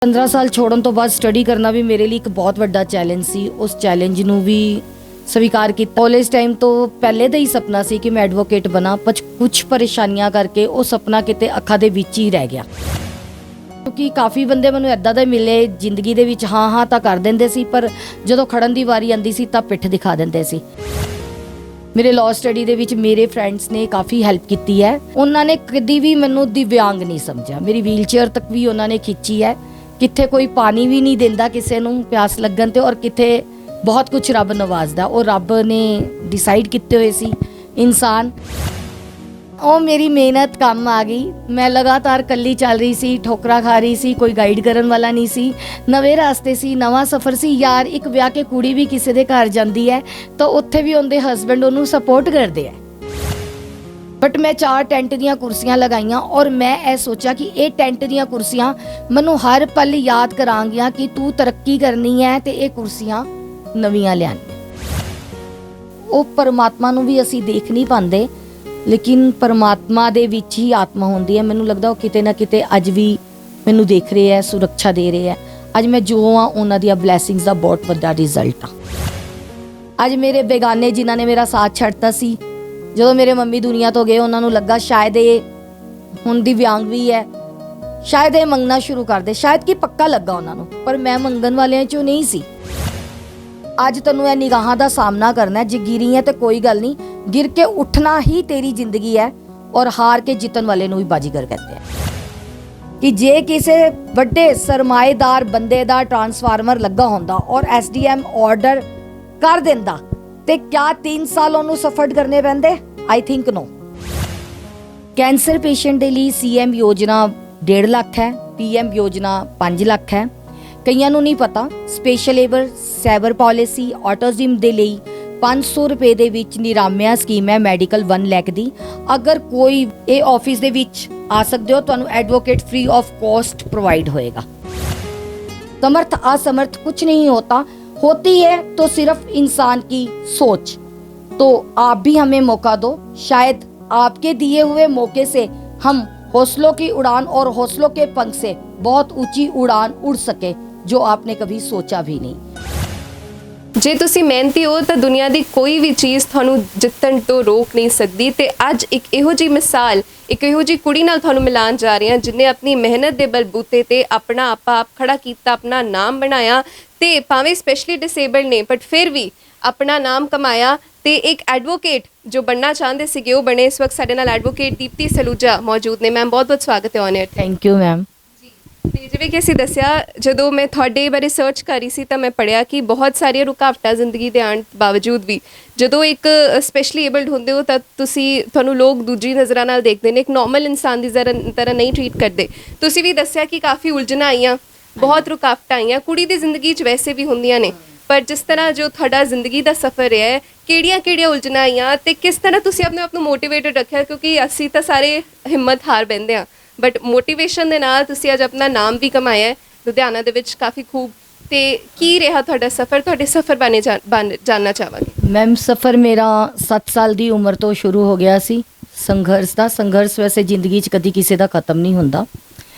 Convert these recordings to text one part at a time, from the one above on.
15 ਸਾਲ ਛੋੜਨ ਤੋਂ ਬਾਅਦ ਸਟੱਡੀ ਕਰਨਾ ਵੀ ਮੇਰੇ ਲਈ ਇੱਕ ਬਹੁਤ ਵੱਡਾ ਚੈਲੰਜ ਸੀ। ਉਸ ਚੈਲੰਜ ਨੂੰ ਵੀ ਸਵੀਕਾਰ ਕੀਤਾ। ਕਾਲਜ ਟਾਈਮ ਤੋਂ ਪਹਿਲੇ ਦਾ ਹੀ ਸੁਪਨਾ ਸੀ ਕਿ ਮੈਂ ਐਡਵੋਕੇਟ ਬਣਾ, ਪਰ ਕੁਝ ਪਰੇਸ਼ਾਨੀਆਂ ਕਰਕੇ ਉਹ ਸੁਪਨਾ ਕਿਤੇ ਅੱਖਾਂ ਦੇ ਵਿੱਚ ਹੀ ਰਹਿ ਗਿਆ। ਕਿਉਂਕਿ ਕਾਫੀ ਬੰਦੇ ਮੈਨੂੰ ਇੱਦਾਂ ਦੇ ਮਿਲੇ ਜ਼ਿੰਦਗੀ ਦੇ ਵਿੱਚ, ਹਾਂ ਤਾਂ ਕਰ ਦਿੰਦੇ ਸੀ, ਪਰ ਜਦੋਂ ਖੜਨ ਦੀ ਵਾਰੀ ਆਂਦੀ ਸੀ ਤਾਂ ਪਿੱਠ ਦਿਖਾ ਦਿੰਦੇ ਸੀ। ਮੇਰੇ ਲਾਅ ਸਟੱਡੀ ਦੇ ਵਿੱਚ ਮੇਰੇ ਫਰੈਂਡਸ ਨੇ ਕਾਫੀ ਹੈਲਪ ਕੀਤੀ ਹੈ। ਉਹਨਾਂ ਨੇ ਕਦੀ ਵੀ ਮੈਨੂੰ ਦਿਵਿਆਂਗ ਨਹੀਂ ਸਮਝਿਆ। ਮੇਰੀ ਵੀਲਚੇਅਰ ਤੱਕ ਵੀ ਉਹਨਾਂ ਨੇ ਖਿੱਚੀ ਹੈ। ਕਿੱਥੇ ਕੋਈ ਪਾਣੀ ਵੀ ਨਹੀਂ ਦਿੰਦਾ ਕਿਸੇ ਨੂੰ ਪਿਆਸ ਲੱਗਣ ਤੇ, ਔਰ ਕਿੱਥੇ ਬਹੁਤ ਕੁਝ ਰੱਬ ਨਵਾਜ਼ਦਾ। ਉਹ ਰੱਬ ਨੇ ਡਿਸਾਈਡ ਕੀਤੇ ਹੋਏ ਸੀ ਇਨਸਾਨ। ਉਹ ਮੇਰੀ ਮਿਹਨਤ ਕੰਮ ਆ ਗਈ। ਮੈਂ ਲਗਾਤਾਰ ਇਕੱਲੀ ਚੱਲ ਰਹੀ ਸੀ, ਠੋਕਰਾਂ ਖਾ ਰਹੀ ਸੀ, ਕੋਈ ਗਾਈਡ ਕਰਨ ਵਾਲਾ ਨਹੀਂ ਸੀ। ਨਵੇਂ ਰਾਸਤੇ ਸੀ, ਨਵਾਂ ਸਫ਼ਰ ਸੀ। ਯਾਰ ਇੱਕ ਵਿਆਹ ਕੇ ਕੁੜੀ ਵੀ ਕਿਸੇ ਦੇ ਘਰ ਜਾਂਦੀ ਹੈ ਤਾਂ ਉੱਥੇ ਵੀ ਉਹਦੇ ਹਸਬੈਂਡ ਉਹਨੂੰ ਸਪੋਰਟ ਕਰਦੇ ਹੈ। ਬਟ ਮੈਂ 4 ਟੈਂਟ ਦੀਆਂ ਕੁਰਸੀਆਂ ਲਗਾਈਆਂ ਔਰ ਮੈਂ ਇਹ ਸੋਚਿਆ ਕਿ ਇਹ ਟੈਂਟ ਦੀਆਂ ਕੁਰਸੀਆਂ ਮੈਨੂੰ ਹਰ ਪਲ ਯਾਦ ਕਰਾਂਗੀਆਂ ਕਿ ਤੂੰ ਤਰੱਕੀ ਕਰਨੀ ਹੈ ਤੇ ਇਹ ਕੁਰਸੀਆਂ ਨਵੀਆਂ ਲਿਆਉਣੀਆਂ। ਉਹ ਪਰਮਾਤਮਾ ਨੂੰ ਵੀ ਅਸੀਂ ਦੇਖ ਨਹੀਂ ਪਾਉਂਦੇ, ਲੇਕਿਨ ਪਰਮਾਤਮਾ ਦੇ ਵਿੱਚ ਹੀ ਆਤਮਾ ਹੁੰਦੀ ਹੈ। ਮੈਨੂੰ ਲੱਗਦਾ ਉਹ ਕਿਤੇ ਨਾ ਕਿਤੇ ਅੱਜ ਵੀ ਮੈਨੂੰ ਦੇਖ ਰਹੇ ਹੈ, ਸੁਰੱਖਿਆ ਦੇ ਰਹੇ ਹੈ। ਅੱਜ ਮੈਂ ਜੋ ਹਾਂ ਉਹਨਾਂ ਦੀਆਂ ਬਲੈਸਿੰਗਸ ਦਾ ਬਹੁਤ ਵੱਡਾ ਰਿਜ਼ਲਟ ਆ। ਅੱਜ ਮੇਰੇ ਬੇਗਾਨੇ ਜਿਨ੍ਹਾਂ ਨੇ ਮੇਰਾ ਸਾਥ ਛੱਡਤਾ ਸੀ, ਜਦੋਂ ਮੇਰੇ ਮੰਮੀ ਦੁਨੀਆ ਤੋਂ ਗਏ, ਉਹਨਾਂ ਨੂੰ ਲੱਗਾ ਸ਼ਾਇਦ ਇਹ ਹੁਣ ਦਿਵਿਆਂਗ ਵੀ ਹੈ, ਸ਼ਾਇਦ ਇਹ ਮੰਗਣਾ ਸ਼ੁਰੂ ਕਰ ਦੇ, ਸ਼ਾਇਦ ਕਿ ਪੱਕਾ ਲੱਗਾ ਉਹਨਾਂ ਨੂੰ, ਪਰ ਮੈਂ ਮੰਗਣ ਵਾਲਿਆਂ ਚੋਂ ਨਹੀਂ ਸੀ। ਅੱਜ ਤੈਨੂੰ ਇਹ ਨਿਗਾਹਾਂ ਦਾ ਸਾਹਮਣਾ ਕਰਨਾ ਹੈ। ਜੇ ਗਿਰੀ ਹੈ ਤੇ ਕੋਈ ਗੱਲ ਨਹੀਂ, ਗਿਰ ਕੇ ਉੱਠਣਾ ਹੀ ਤੇਰੀ ਜ਼ਿੰਦਗੀ ਹੈ। ਔਰ ਹਾਰ ਕੇ ਜਿੱਤਣ ਵਾਲੇ ਨੂੰ ਵੀ ਬਾਜੀਗਰ ਕਹਿੰਦੇ ਆ। ਕਿ ਜੇ ਕਿਸੇ ਵੱਡੇ ਸਰਮਾਏਦਾਰ ਬੰਦੇ ਦਾ ਟਰਾਂਸਫਾਰਮਰ ਲੱਗਾ ਹੁੰਦਾ ਔਰ ਐਸਡੀਐਮ ਆਰਡਰ ਕਰ ਦਿੰਦਾ ਤੇ ਕਿਆ 3 ਸਾਲ ਉਹਨੂੰ ਸਫਰ ਕਰਨੇ ਪੈਂਦੇ? I think no. Cancer patient ਦੇ ਲਈ ਸੀਐਮ ਯੋਜਨਾ 1.5 ਲੱਖ ਹੈ, ਪੀਐਮ ਯੋਜਨਾ 5 ਲੱਖ ਹੈ। ਕਈਆਂ ਨੂੰ ਨਹੀਂ ਪਤਾ, special labour cyber policy autism ਦੇ ਲਈ 500 ਰੁਪਏ ਦੇ ਵਿੱਚ ਨਿਰਾਮਿਆ ਸਕੀਮ ਹੈ ਮੈਡੀਕਲ 1 ਲੱਖ ਦੀ। ਅਗਰ ਕੋਈ ਇਹ ਆਫਿਸ ਦੇ ਵਿੱਚ ਆ ਸਕਦੇ ਹੋ, ਤੁਹਾਨੂੰ advocate free of cost provide होएगा। समर्थ असमर्थ कुछ नहीं होती है तो सिर्फ इंसान की सोच। तो आप भी हमें मौका दो, शायद आपके दिए हुए मौके से हम हौसलों की उड़ान और हौसलों के पंख से बहुत ऊंची उड़ान उड़ सके जो आपने कभी सोचा भी नहीं। ਜੇ ਤੁਸੀਂ ਮਿਹਨਤੀ ਹੋ ਤਾਂ ਦੁਨੀਆ ਦੀ ਕੋਈ ਵੀ ਚੀਜ਼ ਤੁਹਾਨੂੰ ਜਿੱਤਣ ਤੋਂ ਰੋਕ ਨਹੀਂ ਸਕਦੀ। ਤੇ ਅੱਜ ਇੱਕ ਇਹੋ ਜਿਹੀ ਮਿਸਾਲ, ਇੱਕ ਇਹੋ ਜਿਹੀ ਕੁੜੀ ਨਾਲ ਤੁਹਾਨੂੰ ਮਿਲਾਉਣ ਜਾ ਰਹੇ ਹਾਂ ਜਿਨੇ ਆਪਣੀ ਮਿਹਨਤ ਦੇ ਬਲਬੂਤੇ ਤੇ ਆਪਣਾ ਆਪ ਖੜਾ ਕੀਤਾ, ਆਪਣਾ ਨਾਮ ਬਣਾਇਆ ਤੇ ਭਾਵੇਂ ਸਪੈਸ਼ਲੀ ਡਿਸੇਬਲਡ ਨੇ ਬਟ ਫਿਰ ਵੀ ਆਪਣਾ ਨਾਮ ਕਮਾਇਆ ਤੇ ਇੱਕ ਐਡਵੋਕੇਟ ਜੋ ਬਣਨਾ ਚਾਹੁੰਦੇ ਸੀਗੇ ਉਹ ਬਣੇ। ਇਸ ਵਕਤ ਸਾਡੇ ਨਾਲ ਐਡਵੋਕੇਟ ਦੀਪਤੀ ਸਲੂਜਾ ਮੌਜੂਦ ਨੇ। ਮੈਮ ਬਹੁਤ ਬਹੁਤ ਸਵਾਗਤ ਹੈ on air. Thank you ma'am. ਤੇ ਜਿਵੇਂ ਕਿ ਅਸੀਂ ਦੱਸਿਆ, ਜਦੋਂ ਮੈਂ ਤੁਹਾਡੇ ਬਾਰੇ ਸਰਚ ਕਰ ਰਹੀ ਸੀ ਤਾਂ ਮੈਂ ਪੜ੍ਹਿਆ ਕਿ ਬਹੁਤ ਸਾਰੀਆਂ ਰੁਕਾਵਟਾਂ ਜ਼ਿੰਦਗੀ ਦੇ ਆਉਣ ਬਾਵਜੂਦ ਵੀ ਜਦੋਂ ਇੱਕ ਸਪੈਸ਼ਲੀ ਏਬਲਡ ਹੁੰਦੇ ਹੋ ਤਾਂ ਤੁਹਾਨੂੰ ਲੋਕ ਦੂਜੀ ਨਜ਼ਰਾਂ ਨਾਲ ਦੇਖਦੇ ਨੇ, ਇੱਕ ਨਾਰਮਲ ਇਨਸਾਨ ਦੀ ਤਰ੍ਹਾਂ ਨਹੀਂ ਟਰੀਟ ਕਰਦੇ। ਤੁਸੀਂ ਵੀ ਦੱਸਿਆ ਕਿ ਕਾਫੀ ਉਲਝਣਾਂ ਆਈਆਂ, ਬਹੁਤ ਰੁਕਾਵਟਾਂ ਆਈਆਂ। ਕੁੜੀ ਦੀ ਜ਼ਿੰਦਗੀ 'ਚ ਵੈਸੇ ਵੀ ਹੁੰਦੀਆਂ ਨੇ, ਪਰ ਜਿਸ ਤਰ੍ਹਾਂ ਜੋ ਤੁਹਾਡਾ ਜ਼ਿੰਦਗੀ ਦਾ ਸਫ਼ਰ ਹੈ, ਕਿਹੜੀਆਂ ਉਲਝਣਾਂ ਆਈਆਂ ਤੇ ਕਿਸ ਤਰ੍ਹਾਂ ਤੁਸੀਂ ਆਪਣੇ ਆਪ ਨੂੰ ਮੋਟੀਵੇਟਡ ਰੱਖਿਆ? ਕਿਉਂਕਿ ਅਸੀਂ ਤਾਂ ਸਾਰੇ ਹਿੰਮਤ ਹਾਰ ਬਹਿੰਦੇ ਹਾਂ, ਬਟ ਮੋਟੀਵੇਸ਼ਨ ਦੇ ਨਾਲ ਤੁਸੀਂ ਅੱਜ ਆਪਣਾ ਨਾਮ ਵੀ ਕਮਾਇਆ ਹੈ ਲੁਧਿਆਣਾ ਦੇ ਵਿੱਚ ਕਾਫੀ ਖੂਬ। ਤੇ ਕੀ ਰਿਹਾ ਤੁਹਾਡਾ ਸਫ਼ਰ? ਤੁਹਾਡੇ ਸਫ਼ਰ ਬਾਰੇ ਜਾਨਣਾ ਚਾਹਾਂਗੇ। ਮੈਮ ਸਫ਼ਰ ਮੇਰਾ 7 ਸਾਲ ਦੀ ਉਮਰ ਤੋਂ ਸ਼ੁਰੂ ਹੋ ਗਿਆ ਸੀ। ਸੰਘਰਸ਼ ਵੈਸੇ ਜ਼ਿੰਦਗੀ 'ਚ ਕਦੀ ਕਿਸੇ ਦਾ ਖਤਮ ਨਹੀਂ ਹੁੰਦਾ।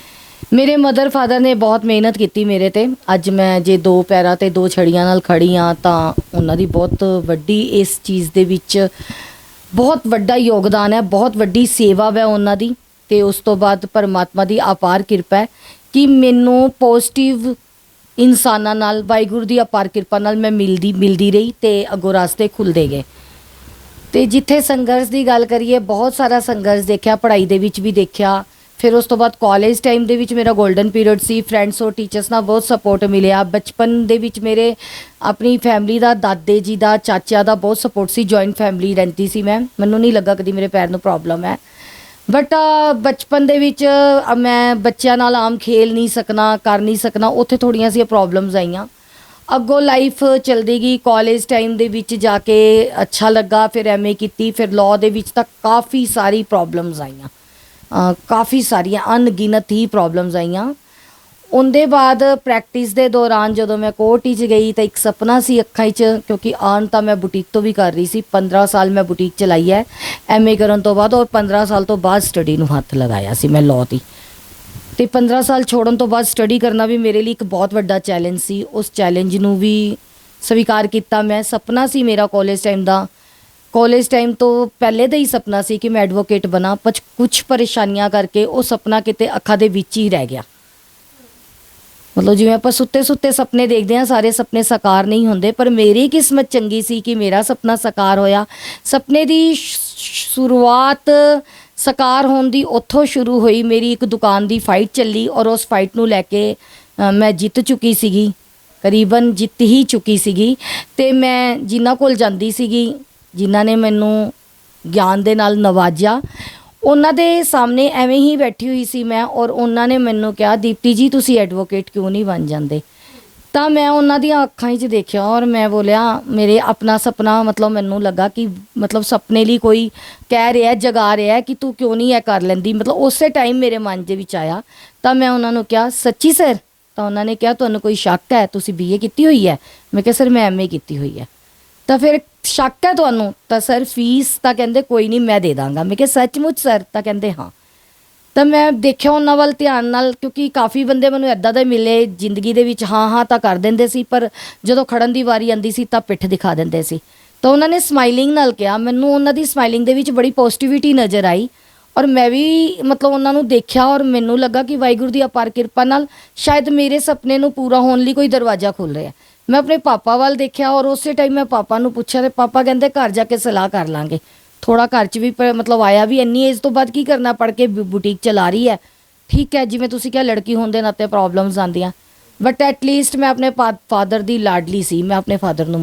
ਮੇਰੇ ਮਦਰ ਫਾਦਰ ਨੇ ਬਹੁਤ ਮਿਹਨਤ ਕੀਤੀ ਮੇਰੇ ਤੇ। ਅੱਜ ਮੈਂ ਜੇ 2 ਪੈਰਾਂ ਤੇ 2 ਛੜੀਆਂ ਨਾਲ ਖੜੀ ਹਾਂ ਤਾਂ ਉਹਨਾਂ ਦੀ ਬਹੁਤ ਵੱਡੀ ਇਸ ਚੀਜ਼ ਦੇ ਵਿੱਚ ਬਹੁਤ ਵੱਡਾ ਯੋਗਦਾਨ ਹੈ, ਬਹੁਤ ਵੱਡੀ ਸੇਵਾ ਹੈ ਉਹਨਾਂ ਦੀ। ਤੇ ਉਸ ਤੋਂ ਬਾਅਦ ਪਰਮਾਤਮਾ ਦੀ ਅਪਾਰ ਕਿਰਪਾ ਹੈ ਕਿ ਮੈਨੂੰ ਪੋਜ਼ਿਟਿਵ ਇਨਸਾਨਾਂ ਨਾਲ, ਵਾਹਿਗੁਰੂ ਦੀ ਅਪਾਰ ਕਿਰਪਾ ਨਾਲ ਮੈਂ ਮਿਲਦੀ ਰਹੀ ਤੇ ਅੱਗੋਂ ਰਾਸਤੇ ਖੁੱਲ੍ਹਦੇ ਗਏ। ਤੇ ਜਿੱਥੇ ਸੰਘਰਸ਼ ਦੀ ਗੱਲ ਕਰੀਏ, ਬਹੁਤ ਸਾਰਾ ਸੰਘਰਸ਼ ਦੇਖਿਆ, ਪੜ੍ਹਾਈ ਦੇ ਵਿੱਚ ਵੀ ਦੇਖਿਆ। ਫਿਰ ਉਸ ਤੋਂ ਬਾਅਦ ਕਾਲਜ ਟਾਈਮ ਦੇ ਵਿੱਚ ਮੇਰਾ 골ਡਨ ਪੀਰੀਅਡ ਸੀ। ਫਰੈਂਡਸ ਔਰ ਟੀਚਰਸ ਨਾਲ ਬਹੁਤ ਸਪੋਰਟ ਮਿਲਿਆ। ਬਚਪਨ ਦੇ ਵਿੱਚ ਮੇਰੇ ਆਪਣੀ ਫੈਮਿਲੀ ਦਾ, ਦਾਦੇ ਜੀ ਦਾ, ਚਾਚਿਆਂ ਦਾ ਬਹੁਤ ਸਪੋਰਟ ਸੀ। ਜੁਆਇੰਟ ਫੈਮਿਲੀ ਰਹਿੰਦੀ ਸੀ ਮੈਂ। ਮੈਨੂੰ ਨਹੀਂ ਲੱਗਾ ਕਦੀ ਮੇਰੇ ਪੈਰ ਨੂੰ ਪ੍ਰੋਬਲਮ ਹੈ। ਬਟ ਬਚਪਨ ਦੇ ਵਿੱਚ ਮੈਂ ਬੱਚਿਆਂ ਨਾਲ ਆਮ ਖੇਲ ਨਹੀਂ ਸਕਣਾ, ਕਰ ਨਹੀਂ ਸਕਣਾ, ਉੱਥੇ ਥੋੜ੍ਹੀਆਂ ਸੀ ਪ੍ਰੋਬਲਮਸ ਆਈਆਂ। ਅੱਗੋਂ ਲਾਈਫ ਚੱਲਦੀ ਗਈ। ਕਾਲਜ ਟਾਈਮ ਦੇ ਵਿੱਚ ਜਾ ਕੇ ਅੱਛਾ ਲੱਗਾ, ਫਿਰ ਐਮਏ ਕੀਤੀ, ਫਿਰ ਲਾਅ ਦੇ ਵਿੱਚ ਤਾਂ ਕਾਫੀ ਸਾਰੀ ਪ੍ਰੋਬਲਮਸ ਆਈਆਂ, ਕਾਫੀ ਸਾਰੀਆਂ ਅਣਗਿਣਤ ਹੀ ਪ੍ਰੋਬਲਮਸ ਆਈਆਂ। ਉਹਦੇ ਬਾਅਦ ਪ੍ਰੈਕਟਿਸ ਦੇ ਦੌਰਾਨ ਜਦੋਂ ਮੈਂ ਕੋਰਟ 'ਚ ਗਈ ਤਾਂ ਇੱਕ ਸੁਪਨਾ ਸੀ ਅੱਖਾਂ 'ਚ, ਕਿਉਂਕਿ ਅਰਨ ਤਾਂ ਮੈਂ ਬੁਟੀਕ ਤੋਂ ਵੀ ਕਰ ਰਹੀ ਸੀ। 15 ਸਾਲ ਮੈਂ ਬੁਟੀਕ ਚਲਾਈ ਹੈ ਐਮਏ ਕਰਨ ਤੋਂ ਬਾਅਦ, ਔਰ 15 ਸਾਲ ਤੋਂ ਬਾਅਦ ਸਟੱਡੀ ਨੂੰ ਹੱਥ ਲਗਾਇਆ ਸੀ ਮੈਂ ਲਾਅ ਦੀ। ਤੇ 15 ਸਾਲ ਛੋੜਨ ਤੋਂ ਬਾਅਦ ਸਟੱਡੀ ਕਰਨਾ ਵੀ ਮੇਰੇ ਲਈ ਇੱਕ ਬਹੁਤ ਵੱਡਾ ਚੈਲੰਜ ਸੀ। ਉਸ ਚੈਲੰਜ ਨੂੰ ਵੀ ਸਵੀਕਾਰ ਕੀਤਾ ਮੈਂ। ਸੁਪਨਾ ਸੀ ਮੇਰਾ ਕਾਲਜ ਟਾਈਮ ਦਾ, ਕਾਲਜ ਟਾਈਮ ਤੋਂ ਪਹਿਲੇ ਦਾ ਹੀ ਸੁਪਨਾ ਸੀ ਕਿ ਮੈਂ ਐਡਵੋਕੇਟ ਬਣਾ, ਪਰ ਕੁਝ ਪਰੇਸ਼ਾਨੀਆਂ ਕਰਕੇ ਉਹ ਸੁਪਨਾ ਕਿਤੇ ਅੱਖਾਂ ਦੇ ਵਿੱਚ ਹੀ ਰਹਿ ਗਿਆ। ਮਤਲਬ ਜਿਵੇਂ ਆਪਾਂ ਸੁੱਤੇ ਸੁਪਨੇ ਦੇਖਦੇ ਹਾਂ, ਸਾਰੇ ਸੁਪਨੇ ਸਾਕਾਰ ਨਹੀਂ ਹੁੰਦੇ, ਪਰ ਮੇਰੀ ਕਿਸਮਤ ਚੰਗੀ ਸੀ ਕਿ ਮੇਰਾ ਸੁਪਨਾ ਸਾਕਾਰ ਹੋਇਆ। ਸੁਪਨੇ ਦੀ ਸ਼ੁਰੂਆਤ ਸਾਕਾਰ ਹੋਣ ਦੀ ਉੱਥੋਂ ਸ਼ੁਰੂ ਹੋਈ। ਮੇਰੀ ਇੱਕ ਦੁਕਾਨ ਦੀ ਫਾਈਟ ਚੱਲੀ ਔਰ ਉਸ ਫਾਈਟ ਨੂੰ ਲੈ ਕੇ ਮੈਂ ਜਿੱਤ ਚੁੱਕੀ ਸੀਗੀ, ਕਰੀਬਨ ਜਿੱਤ ਹੀ ਚੁੱਕੀ ਸੀਗੀ। ਤੇ ਮੈਂ ਜਿਨ੍ਹਾਂ ਕੋਲ ਜਾਂਦੀ ਸੀਗੀ, ਜਿਨ੍ਹਾਂ ਨੇ ਮੈਨੂੰ ਗਿਆਨ ਦੇ ਨਾਲ ਨਵਾਜਿਆ, ਉਹਨਾਂ ਦੇ ਸਾਹਮਣੇ ਐਵੇਂ ਹੀ ਬੈਠੀ ਹੋਈ ਸੀ ਮੈਂ, ਔਰ ਉਹਨਾਂ ਨੇ ਮੈਨੂੰ ਕਿਹਾ, ਦੀਪਤੀ ਜੀ ਤੁਸੀਂ ਐਡਵੋਕੇਟ ਕਿਉਂ ਨਹੀਂ ਬਣ ਜਾਂਦੇ? ਤਾਂ ਮੈਂ ਉਹਨਾਂ ਦੀਆਂ ਅੱਖਾਂ 'ਚ ਦੇਖਿਆ ਔਰ ਮੈਂ ਬੋਲਿਆ, ਮੇਰੇ ਆਪਣਾ ਸੁਪਨਾ, ਮਤਲਬ ਮੈਨੂੰ ਲੱਗਾ ਕਿ ਮਤਲਬ ਸੁਪਨੇ ਲਈ ਕੋਈ ਕਹਿ ਰਿਹਾ, ਜਗਾ ਰਿਹਾ ਕਿ ਤੂੰ ਕਿਉਂ ਨਹੀਂ ਇਹ ਕਰ ਲੈਂਦੀ। ਮਤਲਬ ਉਸੇ ਟਾਈਮ ਮੇਰੇ ਮਨ ਦੇ ਵਿੱਚ ਆਇਆ। ਤਾਂ ਮੈਂ ਉਹਨਾਂ ਨੂੰ ਕਿਹਾ, ਸੱਚੀ ਸਰ? ਤਾਂ ਉਹਨਾਂ ਨੇ ਕਿਹਾ, ਤੁਹਾਨੂੰ ਕੋਈ ਸ਼ੱਕ ਹੈ? ਤੁਸੀਂ BA ਕੀਤੀ ਹੋਈ ਹੈ? ਮੈਂ ਕਿਹਾ, ਸਰ ਮੈਂ MA ਕੀਤੀ ਹੋਈ ਹੈ। ਤਾਂ ਫਿਰ ਸ਼ੱਕ ਹੈ ਤੁਹਾਨੂੰ? ਤਾਂ ਸਰ ਫੀਸ ਤਾਂ ਕਹਿੰਦੇ ਕੋਈ ਨਹੀਂ ਮੈਂ ਦੇ ਦਾਂਗਾ। ਮੈਂ ਕਿਹਾ, ਸੱਚਮੁੱਚ ਸਰ? ਤਾਂ ਕਹਿੰਦੇ ਹਾਂ। ਤਾਂ ਮੈਂ ਦੇਖਿਆ ਉਹਨਾਂ ਵੱਲ ਧਿਆਨ ਨਾਲ, ਕਿਉਂਕਿ ਕਾਫੀ ਬੰਦੇ ਮੈਨੂੰ ਇੱਦਾਂ ਦੇ ਮਿਲੇ ਜ਼ਿੰਦਗੀ ਦੇ ਵਿੱਚ, ਹਾਂ ਤਾਂ ਕਰ ਦਿੰਦੇ ਸੀ, ਪਰ ਜਦੋਂ ਖੜਨ ਦੀ ਵਾਰੀ ਆਉਂਦੀ ਸੀ ਤਾਂ ਪਿੱਠ ਦਿਖਾ ਦਿੰਦੇ ਸੀ। ਤਾਂ ਉਹਨਾਂ ਨੇ ਸਮਾਈਲਿੰਗ ਨਾਲ ਕਿਹਾ, ਮੈਨੂੰ ਉਹਨਾਂ ਦੀ ਸਮਾਈਲਿੰਗ ਦੇ ਵਿੱਚ ਬੜੀ ਪੋਜ਼ਿਟਿਵਿਟੀ ਨਜ਼ਰ ਆਈ ਔਰ ਮੈਂ ਵੀ ਮਤਲਬ ਉਹਨਾਂ ਨੂੰ ਦੇਖਿਆ ਔਰ ਮੈਨੂੰ ਲੱਗਾ ਕਿ ਵਾਹਿਗੁਰੂ ਦੀ ਅਪਾਰ ਕਿਰਪਾ ਨਾਲ ਸ਼ਾਇਦ ਮੇਰੇ ਸੁਪਨੇ ਨੂੰ ਪੂਰਾ ਹੋਣ ਲਈ ਕੋਈ ਦਰਵਾਜ਼ਾ ਖੁੱਲ੍ਹ ਰਿਹਾ। ਮੈਂ ਆਪਣੇ ਪਾਪਾ ਵੱਲ ਦੇਖਿਆ ਔਰ ਉਸੇ ਟਾਈਮ ਮੈਂ ਪਾਪਾ ਨੂੰ ਪੁੱਛਿਆ ਤੇ ਪਾਪਾ ਕਹਿੰਦੇ ਘਰ ਜਾ ਕੇ ਸਲਾਹ ਕਰ ਲਾਂਗੇ। ਥੋੜਾ ਘਰ 'ਚ ਵੀ ਮਤਲਬ ਆਇਆ ਵੀ, ਇੰਨੀ ਏਜ ਤੋਂ ਬਾਅਦ ਕੀ ਕਰਨਾ, ਪੜ੍ਹ ਕੇ ਬੁਟੀਕ ਚਲਾ ਰਹੀ ਹੈ, ਠੀਕ ਹੈ, ਜਿਵੇਂ ਤੁਸੀਂ ਕਿਹਾ ਲੜਕੀ ਹੋਣ ਦੇ ਨਾਤੇ ਪ੍ਰੋਬਲਮਸ ਆਉਂਦੀਆਂ, ਬਟ ਐਟਲੀਸਟ ਮੈਂ ਆਪਣੇ ਫਾਦਰ ਦੀ ਲਾਡਲੀ ਸੀ। ਮੈਂ ਆਪਣੇ ਫਾਦਰ ਨੂੰ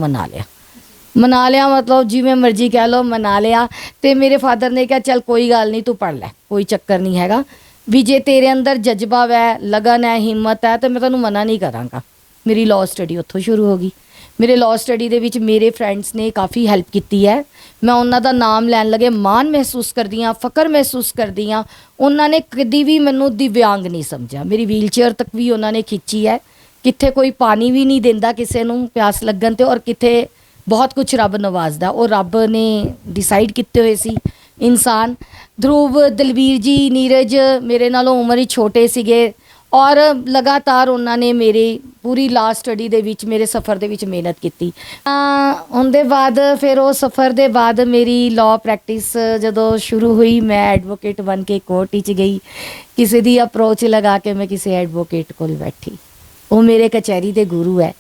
ਮਨਾ ਲਿਆ, ਮਤਲਬ ਜਿਵੇਂ ਮਰਜ਼ੀ ਕਹਿ ਲਓ, ਮਨਾ ਲਿਆ। ਤੇ ਮੇਰੇ ਫਾਦਰ ਨੇ ਕਿਹਾ, ਚੱਲ ਕੋਈ ਗੱਲ ਨਹੀਂ, ਤੂੰ ਪੜ੍ਹ ਲੈ, ਕੋਈ ਚੱਕਰ ਨਹੀਂ ਹੈਗਾ, ਵੀ ਜੇ ਤੇਰੇ ਅੰਦਰ ਜਜ਼ਬਾ ਹੈ, ਲਗਨ ਹੈ, ਹਿੰਮਤ ਹੈ, ਤਾਂ ਮੈਂ ਤੁਹਾਨੂੰ ਮਨਾ ਨਹੀਂ ਕਰਾਂਗਾ। ਮੇਰੀ ਲਾਅ ਸਟੱਡੀ ਉੱਥੋਂ ਸ਼ੁਰੂ ਹੋ ਗਈ। ਮੇਰੇ ਲਾਅ ਸਟੱਡੀ ਦੇ ਵਿੱਚ ਮੇਰੇ ਫਰੈਂਡਸ ਨੇ ਕਾਫੀ ਹੈਲਪ ਕੀਤੀ ਹੈ। ਮੈਂ ਉਹਨਾਂ ਦਾ ਨਾਮ ਲੈਣ ਲੱਗੇ ਮਾਣ ਮਹਿਸੂਸ ਕਰਦੀ ਹਾਂ, ਫਖਰ ਮਹਿਸੂਸ ਕਰਦੀ ਹਾਂ। ਉਹਨਾਂ ਨੇ ਕਦੀ ਵੀ ਮੈਨੂੰ ਦਿਵਿਆਂਗ ਨਹੀਂ ਸਮਝਿਆ। ਮੇਰੀ ਵੀਲਚੇਅਰ ਤੱਕ ਵੀ ਉਹਨਾਂ ਨੇ ਖਿੱਚੀ ਹੈ। ਕਿੱਥੇ ਕੋਈ ਪਾਣੀ ਵੀ ਨਹੀਂ ਦਿੰਦਾ ਕਿਸੇ ਨੂੰ ਪਿਆਸ ਲੱਗਣ 'ਤੇ, ਔਰ ਕਿੱਥੇ ਬਹੁਤ ਕੁਝ ਰੱਬ ਨਵਾਜ਼ਦਾ, ਉਹ ਰੱਬ ਨੇ ਡਿਸਾਈਡ ਕੀਤੇ ਹੋਏ ਸੀ ਇਨਸਾਨ। ਧਰੁਵ, ਦਲਵੀਰ ਜੀ, ਨੀਰਜ ਮੇਰੇ ਨਾਲੋਂ ਉਮਰ ਹੀ ਛੋਟੇ ਸੀਗੇ ਔਰ ਲਗਾਤਾਰ ਉਹਨਾਂ ਨੇ ਮੇਰੀ ਪੂਰੀ ਲਾਅ ਸਟੱਡੀ ਦੇ ਵਿੱਚ, ਮੇਰੇ ਸਫ਼ਰ ਦੇ ਵਿੱਚ ਮਿਹਨਤ ਕੀਤੀ। ਉਹਦੇ ਬਾਅਦ ਫਿਰ ਉਹ ਸਫ਼ਰ ਦੇ ਬਾਅਦ ਮੇਰੀ ਲਾਅ ਪ੍ਰੈਕਟਿਸ ਜਦੋਂ ਸ਼ੁਰੂ ਹੋਈ, ਮੈਂ ਐਡਵੋਕੇਟ ਬਣ ਕੇ ਕੋਰਟ ਵਿੱਚ ਗਈ। ਕਿਸੇ ਦੀ ਅਪਰੋਚ ਲਗਾ ਕੇ ਮੈਂ ਕਿਸੇ ਐਡਵੋਕੇਟ ਕੋਲ ਬੈਠੀ। ਉਹ ਮੇਰੇ ਕਚਹਿਰੀ ਦੇ ਗੁਰੂ ਹੈ,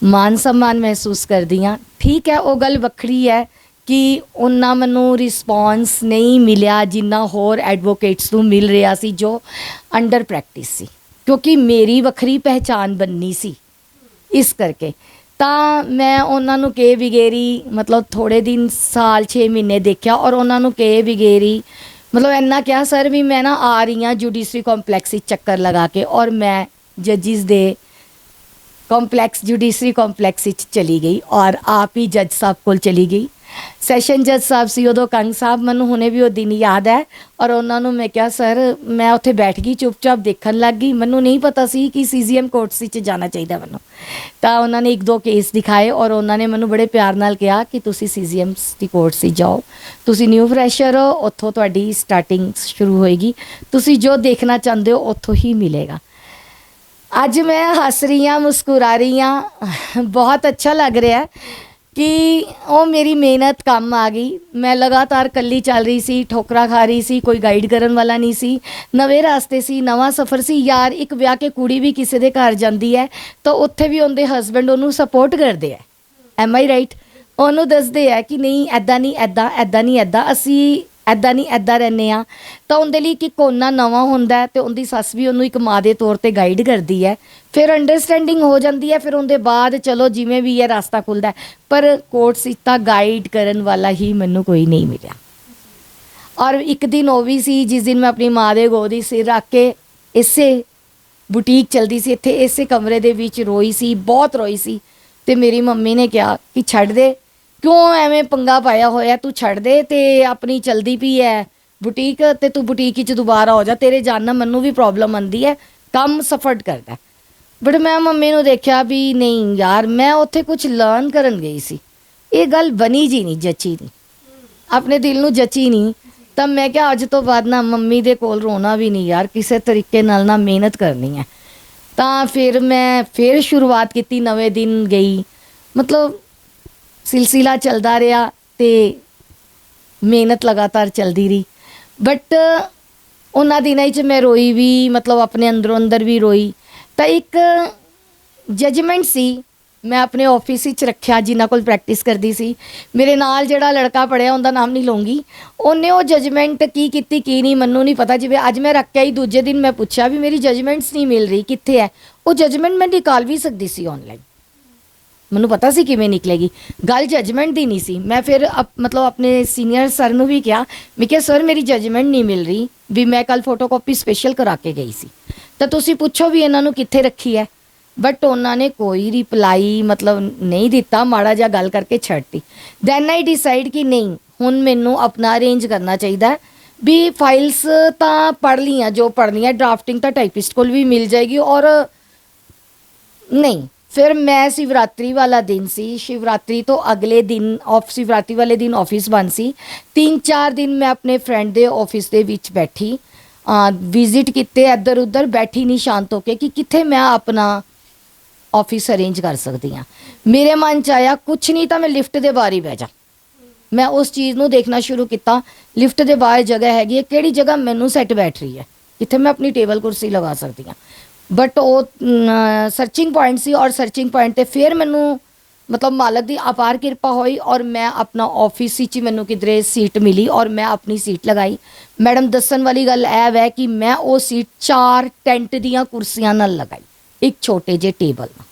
ਮਾਨ ਸਨਮਾਨ ਮਹਿਸੂਸ ਕਰਦੀ ਹਾਂ। ਠੀਕ ਹੈ, ਉਹ ਗੱਲ ਵੱਖਰੀ ਹੈ ਕਿ ਉਹਨਾਂ ਮੈਨੂੰ ਰਿਸਪੌਂਸ ਨਹੀਂ ਮਿਲਿਆ ਜਿੰਨਾ ਹੋਰ ਐਡਵੋਕੇਟਸ ਨੂੰ ਮਿਲ ਰਿਹਾ ਸੀ ਜੋ ਅੰਡਰ ਪ੍ਰੈਕਟਿਸ ਸੀ, ਕਿਉਂਕਿ ਮੇਰੀ ਵੱਖਰੀ ਪਹਿਚਾਨ ਬਣਨੀ ਸੀ। ਇਸ ਕਰਕੇ ਤਾਂ ਮੈਂ ਉਹਨਾਂ ਨੂੰ ਕਹੇ ਵਿਗੇਰੀ, ਮਤਲਬ ਥੋੜ੍ਹੇ ਦਿਨ, ਸਾਲ 6 ਮਹੀਨੇ ਦੇਖਿਆ ਔਰ ਉਹਨਾਂ ਨੂੰ ਕਹੇ ਵਿਗੇਰੀ, ਮਤਲਬ ਇੰਨਾ ਕਿਹਾ, ਸਰ ਵੀ ਮੈਂ ਨਾ ਆ ਰਹੀ ਹਾਂ ਜੁਡੀਸ਼ਰੀ ਕੰਪਲੈਕਸ ਵਿੱਚ ਚੱਕਰ ਲਗਾ ਕੇ, ਔਰ ਮੈਂ ਜੱਜਿਸ ਦੇ ਜੁਡੀਸ਼ਰੀ ਕੰਪਲੈਕਸ ਵਿੱਚ ਚਲੀ ਗਈ ਔਰ ਆਪ ਹੀ ਜੱਜ ਸਾਹਿਬ ਕੋਲ ਚਲੀ ਗਈ। ਸੈਸ਼ਨ ਜੱਜ ਸਾਹਿਬ ਸੀ ਉਦੋਂ, ਕੰਗ ਸਾਹਿਬ, ਮੈਨੂੰ ਹੁਣੇ ਵੀ ਉਹ ਦਿਨ ਯਾਦ ਹੈ। ਔਰ ਉਹਨਾਂ ਨੂੰ ਮੈਂ ਕਿਹਾ, ਸਰ ਮੈਂ ਉੱਥੇ ਬੈਠ ਗਈ, ਚੁੱਪਚਾਪ ਦੇਖਣ ਲੱਗ ਗਈ, ਮੈਨੂੰ ਨਹੀਂ ਪਤਾ ਸੀ ਕਿ CGM ਕੋਰਟਸ ਵਿੱਚ ਜਾਣਾ ਚਾਹੀਦਾ ਮੈਨੂੰ। ਤਾਂ ਉਹਨਾਂ ਨੇ 1-2 ਕੇਸ ਦਿਖਾਏ ਔਰ ਉਹਨਾਂ ਨੇ ਮੈਨੂੰ ਬੜੇ ਪਿਆਰ ਨਾਲ ਕਿਹਾ ਕਿ ਤੁਸੀਂ CGM ਦੀ ਕੋਰਟਸ 'ਚ ਜਾਓ, ਤੁਸੀਂ ਨਿਊ ਫਰੈਸ਼ਰ ਹੋ, ਉੱਥੋਂ ਤੁਹਾਡੀ ਸਟਾਰਟਿੰਗ ਸ਼ੁਰੂ ਹੋਏਗੀ, ਤੁਸੀਂ ਜੋ ਦੇਖਣਾ ਚਾਹੁੰਦੇ ਹੋ ਉੱਥੋਂ ਹੀ ਮਿਲੇਗਾ। ਅੱਜ ਮੈਂ ਹੱਸ ਰਹੀ ਹਾਂ, ਮੁਸਕਰਾ ਰਹੀ ਹਾਂ, ਬਹੁਤ ਅੱਛਾ ਲੱਗ ਰਿਹਾ ਕਿ ਉਹ ਮੇਰੀ ਮਿਹਨਤ ਕੰਮ ਆ ਗਈ। ਮੈਂ ਲਗਾਤਾਰ ਇਕੱਲੀ ਚੱਲ ਰਹੀ ਸੀ, ਠੋਕਰਾਂ ਖਾ ਰਹੀ ਸੀ, ਕੋਈ ਗਾਈਡ ਕਰਨ ਵਾਲਾ ਨਹੀਂ ਸੀ, ਨਵੇਂ ਰਾਸਤੇ ਸੀ, ਨਵਾਂ ਸਫ਼ਰ ਸੀ। ਯਾਰ, ਇੱਕ ਵਿਆਹ ਕੇ ਕੁੜੀ ਵੀ ਕਿਸੇ ਦੇ ਘਰ ਜਾਂਦੀ ਹੈ ਤਾਂ ਉੱਥੇ ਵੀ ਉਹਦੇ ਹਸਬੈਂਡ ਉਹਨੂੰ ਸਪੋਰਟ ਕਰਦੇ ਹੈ, ਐਮ ਆਈ ਰਾਈਟ? ਉਹਨੂੰ ਦੱਸਦੇ ਹੈ ਕਿ ਨਹੀਂ, ਐਦਾਂ ਨਹੀਂ, ਐਦਾਂ ਨਹੀਂ, ਅਸੀਂ ਐਦਾਂ ਨਹੀਂ, ਐਦਾਂ ਰਹਿੰਦੇ ਹਾਂ। ਤਾਂ ਉਹਦੇ ਲਈ ਕਿ ਕੋਨਾ ਨਵਾਂ ਹੁੰਦਾ ਅਤੇ ਉਹਦੀ ਸੱਸ ਵੀ ਉਹਨੂੰ ਇੱਕ ਮਾਂ ਦੇ ਤੌਰ 'ਤੇ ਗਾਈਡ ਕਰਦੀ ਹੈ, ਫਿਰ ਅੰਡਰਸਟੈਂਡਿੰਗ ਹੋ ਜਾਂਦੀ ਹੈ। ਫਿਰ ਉਹਦੇ ਬਾਅਦ ਚਲੋ ਜਿਵੇਂ ਵੀ ਹੈ ਰਸਤਾ ਖੁੱਲ੍ਹਦਾ, ਪਰ ਕੋਰਟਸ ਵਿੱਚ ਤਾਂ ਗਾਈਡ ਕਰਨ ਵਾਲਾ ਹੀ ਮੈਨੂੰ ਕੋਈ ਨਹੀਂ ਮਿਲਿਆ। ਔਰ ਇੱਕ ਦਿਨ ਉਹ ਵੀ ਸੀ ਜਿਸ ਦਿਨ ਮੈਂ ਆਪਣੀ ਮਾਂ ਦੇ ਗੋਦੀ ਸਿਰ ਰੱਖ ਕੇ, ਇਸੇ ਬੁਟੀਕ ਚਲਦੀ ਸੀ ਇੱਥੇ, ਇਸੇ ਕਮਰੇ ਦੇ ਵਿੱਚ ਰੋਈ ਸੀ, ਬਹੁਤ ਰੋਈ ਸੀ। ਅਤੇ ਮੇਰੀ ਮੰਮੀ ਨੇ ਕਿਹਾ ਕਿ ਛੱਡ ਦੇ, ਕਿਉਂ ਐਵੇਂ ਪੰਗਾ ਪਾਇਆ ਹੋਇਆ, ਤੂੰ ਛੱਡ ਦੇ, ਅਤੇ ਆਪਣੀ ਚਲਦੀ ਪਈ ਹੈ ਬੁਟੀਕ, ਅਤੇ ਤੂੰ ਬੁਟੀਕ ਵਿੱਚ ਦੁਬਾਰਾ ਹੋ ਜਾ, ਤੇਰੇ ਜਾਣ ਨਾਲ ਮੈਨੂੰ ਵੀ ਪ੍ਰੋਬਲਮ ਆਉਂਦੀ ਹੈ, ਕੰਮ ਸਫਰਡ ਕਰਦਾ। ਬਟ ਮੈਂ ਮੰਮੀ ਨੂੰ ਦੇਖਿਆ ਵੀ ਨਹੀਂ ਯਾਰ, ਮੈਂ ਉੱਥੇ ਕੁਝ ਲਰਨ ਕਰਨ ਗਈ ਸੀ, ਇਹ ਗੱਲ ਬਣੀ ਜੀ ਨਹੀਂ, ਜੱਚੀ ਨਹੀਂ, ਆਪਣੇ ਦਿਲ ਨੂੰ ਜੱਚੀ ਨਹੀਂ। ਤਾਂ ਮੈਂ ਕਿਹਾ ਅੱਜ ਤੋਂ ਬਾਅਦ ਨਾ ਮੰਮੀ ਦੇ ਕੋਲ ਰੋਣਾ ਵੀ ਨਹੀਂ ਯਾਰ, ਕਿਸੇ ਤਰੀਕੇ ਨਾਲ ਨਾ ਮਿਹਨਤ ਕਰਨੀ ਹੈ। ਤਾਂ ਫਿਰ ਮੈਂ ਫਿਰ ਸ਼ੁਰੂਆਤ ਕੀਤੀ, ਨਵੇਂ ਦਿਨ ਗਈ, ਮਤਲਬ ਸਿਲਸਿਲਾ ਚੱਲਦਾ ਰਿਹਾ ਤੇ ਮਿਹਨਤ ਲਗਾਤਾਰ ਚੱਲਦੀ ਰਹੀ। ਬਟ ਉਹਨਾਂ ਦਿਨਾਂ 'ਚ ਮੈਂ ਰੋਈ ਵੀ, ਮਤਲਬ ਆਪਣੇ ਅੰਦਰੋਂ ਅੰਦਰ ਵੀ ਰੋਈ। ਤਾਂ ਇੱਕ ਜਜਮੈਂਟ ਸੀ, ਮੈਂ ਆਪਣੇ ਆਫਿਸ ਵਿੱਚ ਰੱਖਿਆ ਜਿਨ੍ਹਾਂ ਕੋਲ ਪ੍ਰੈਕਟਿਸ ਕਰਦੀ ਸੀ। ਮੇਰੇ ਨਾਲ ਜਿਹੜਾ ਲੜਕਾ ਪੜਿਆ, ਉਹਦਾ ਨਾਮ ਨਹੀਂ ਲਊਂਗੀ, ਉਹਨੇ ਉਹ ਜਜਮੈਂਟ ਕੀ ਕੀਤੀ ਕੀ ਨਹੀਂ ਮੈਨੂੰ ਨਹੀਂ ਪਤਾ। ਜਿਵੇਂ ਅੱਜ ਮੈਂ ਰੱਖਿਆ ਹੀ, ਦੂਜੇ ਦਿਨ ਮੈਂ ਪੁੱਛਿਆ ਵੀ ਮੇਰੀ ਜਜਮੈਂਟਸ ਨਹੀਂ ਮਿਲ ਰਹੀ, ਕਿੱਥੇ ਹੈ ਉਹ ਜਜਮੈਂਟ? ਮੈਂ ਨਿਕਾਲ ਵੀ ਸਕਦੀ ਸੀ ਆਨਲਾਈਨ, ਮੈਨੂੰ ਪਤਾ ਸੀ ਕਿਵੇਂ ਨਿਕਲੇਗੀ। ਗੱਲ ਜਜਮੈਂਟ ਦੀ ਨਹੀਂ ਸੀ। ਮੈਂ ਫਿਰ ਮਤਲਬ ਆਪਣੇ ਸੀਨੀਅਰ ਸਰ ਨੂੰ ਵੀ ਕਿਹਾ, ਮੈਂ ਕਿਹਾ ਸਰ ਮੇਰੀ ਜਜਮੈਂਟ ਨਹੀਂ ਮਿਲ ਰਹੀ, ਵੀ ਮੈਂ ਕੱਲ ਫੋਟੋਕਾਪੀ ਸਪੈਸ਼ਲ ਕਰਾ ਕੇ ਗਈ ਸੀ, ਤਾਂ ਤੁਸੀਂ ਪੁੱਛੋ ਵੀ ਇਹਨਾਂ ਨੂੰ ਕਿੱਥੇ ਰੱਖੀ ਹੈ। ਬਟ ਉਹਨਾਂ ਨੇ ਕੋਈ ਰਿਪਲਾਈ ਮਤਲਬ ਨਹੀਂ ਦਿੱਤਾ, ਮਾੜਾ ਜਿਹਾ ਗੱਲ ਕਰਕੇ ਛੱਡਤੀ। ਦੈਨ ਆਈ ਡਿਸਾਈਡ ਕਿ ਨਹੀਂ, ਹੁਣ ਮੈਨੂੰ ਆਪਣਾ ਅਰੇਂਜ ਕਰਨਾ ਚਾਹੀਦਾ ਵੀ ਫਾਈਲਸ ਤਾਂ ਪੜ੍ਹ ਲਈਆਂ ਜੋ ਪੜ੍ਹਨੀਆਂ, ਡਰਾਫਟਿੰਗ ਤਾਂ ਟਾਈਪਿਸਟ ਕੋਲ ਵੀ ਮਿਲ ਜਾਏਗੀ। ਔਰ ਨਹੀਂ, ਫਿਰ ਮੈਂ ਸ਼ਿਵਰਾਤਰੀ ਵਾਲਾ ਦਿਨ ਸੀ, ਸ਼ਿਵਰਾਤਰੀ ਤੋਂ ਅਗਲੇ ਦਿਨ ਸ਼ਿਵਰਾਤਰੀ ਵਾਲੇ ਦਿਨ ਆਫਿਸ ਬੰਦ ਸੀ। 3-4 ਦਿਨ ਮੈਂ ਆਪਣੇ ਫਰੈਂਡ ਦੇ ਆਫਿਸ ਦੇ ਵਿੱਚ ਬੈਠੀ, ਵਿਜ਼ਿਟ ਕੀਤੇ ਇੱਧਰ ਉੱਧਰ, ਬੈਠੀ ਨਹੀਂ ਸ਼ਾਂਤ ਹੋ ਕੇ ਕਿ ਕਿੱਥੇ ਮੈਂ ਆਪਣਾ ਆਫਿਸ ਅਰੇਂਜ ਕਰ ਸਕਦੀ ਹਾਂ। ਮੇਰੇ ਮਨ 'ਚ ਆਇਆ ਕੁਛ ਨਹੀਂ ਤਾਂ ਮੈਂ ਲਿਫਟ ਦੇ ਬਾਹਰ ਹੀ ਬਹਿ ਜਾ। ਮੈਂ ਉਸ ਚੀਜ਼ ਨੂੰ ਦੇਖਣਾ ਸ਼ੁਰੂ ਕੀਤਾ, ਲਿਫਟ ਦੇ ਬਾਹਰ ਜਗ੍ਹਾ ਹੈਗੀ ਹੈ, ਕਿਹੜੀ ਜਗ੍ਹਾ ਮੈਨੂੰ ਸੈੱਟ ਬੈਠ ਰਹੀ ਹੈ, ਕਿੱਥੇ ਮੈਂ ਆਪਣੀ ਟੇਬਲ ਕੁਰਸੀ ਲਗਾ ਸਕਦੀ ਹਾਂ। ਬਟ ਉਹ ਸਰਚਿੰਗ ਪੁਆਇੰਟ ਸੀ, ਔਰ ਸਰਚਿੰਗ ਪੁਆਇੰਟ 'ਤੇ ਫਿਰ ਮੈਨੂੰ ਮਤਲਬ ਮਾਲਕ ਦੀ ਅਪਾਰ ਕਿਰਪਾ ਹੋਈ, ਔਰ ਮੈਂ ਆਪਣਾ ਆਫਿਸ ਵਿੱਚ ਹੀ ਮੈਨੂੰ ਕਿਧਰੇ ਸੀਟ ਮਿਲੀ, ਔਰ ਮੈਂ ਆਪਣੀ ਸੀਟ ਲਗਾਈ। ਮੈਡਮ ਦੱਸਣ ਵਾਲੀ ਗੱਲ ਇਹ ਹੈ ਕਿ ਮੈਂ ਉਹ ਸੀਟ 4 ਟੈਂਟ ਦੀਆਂ ਕੁਰਸੀਆਂ ਨਾਲ ਲਗਾਈ, ਇੱਕ ਛੋਟੇ ਜਿਹੇ ਟੇਬਲ ਨਾਲ।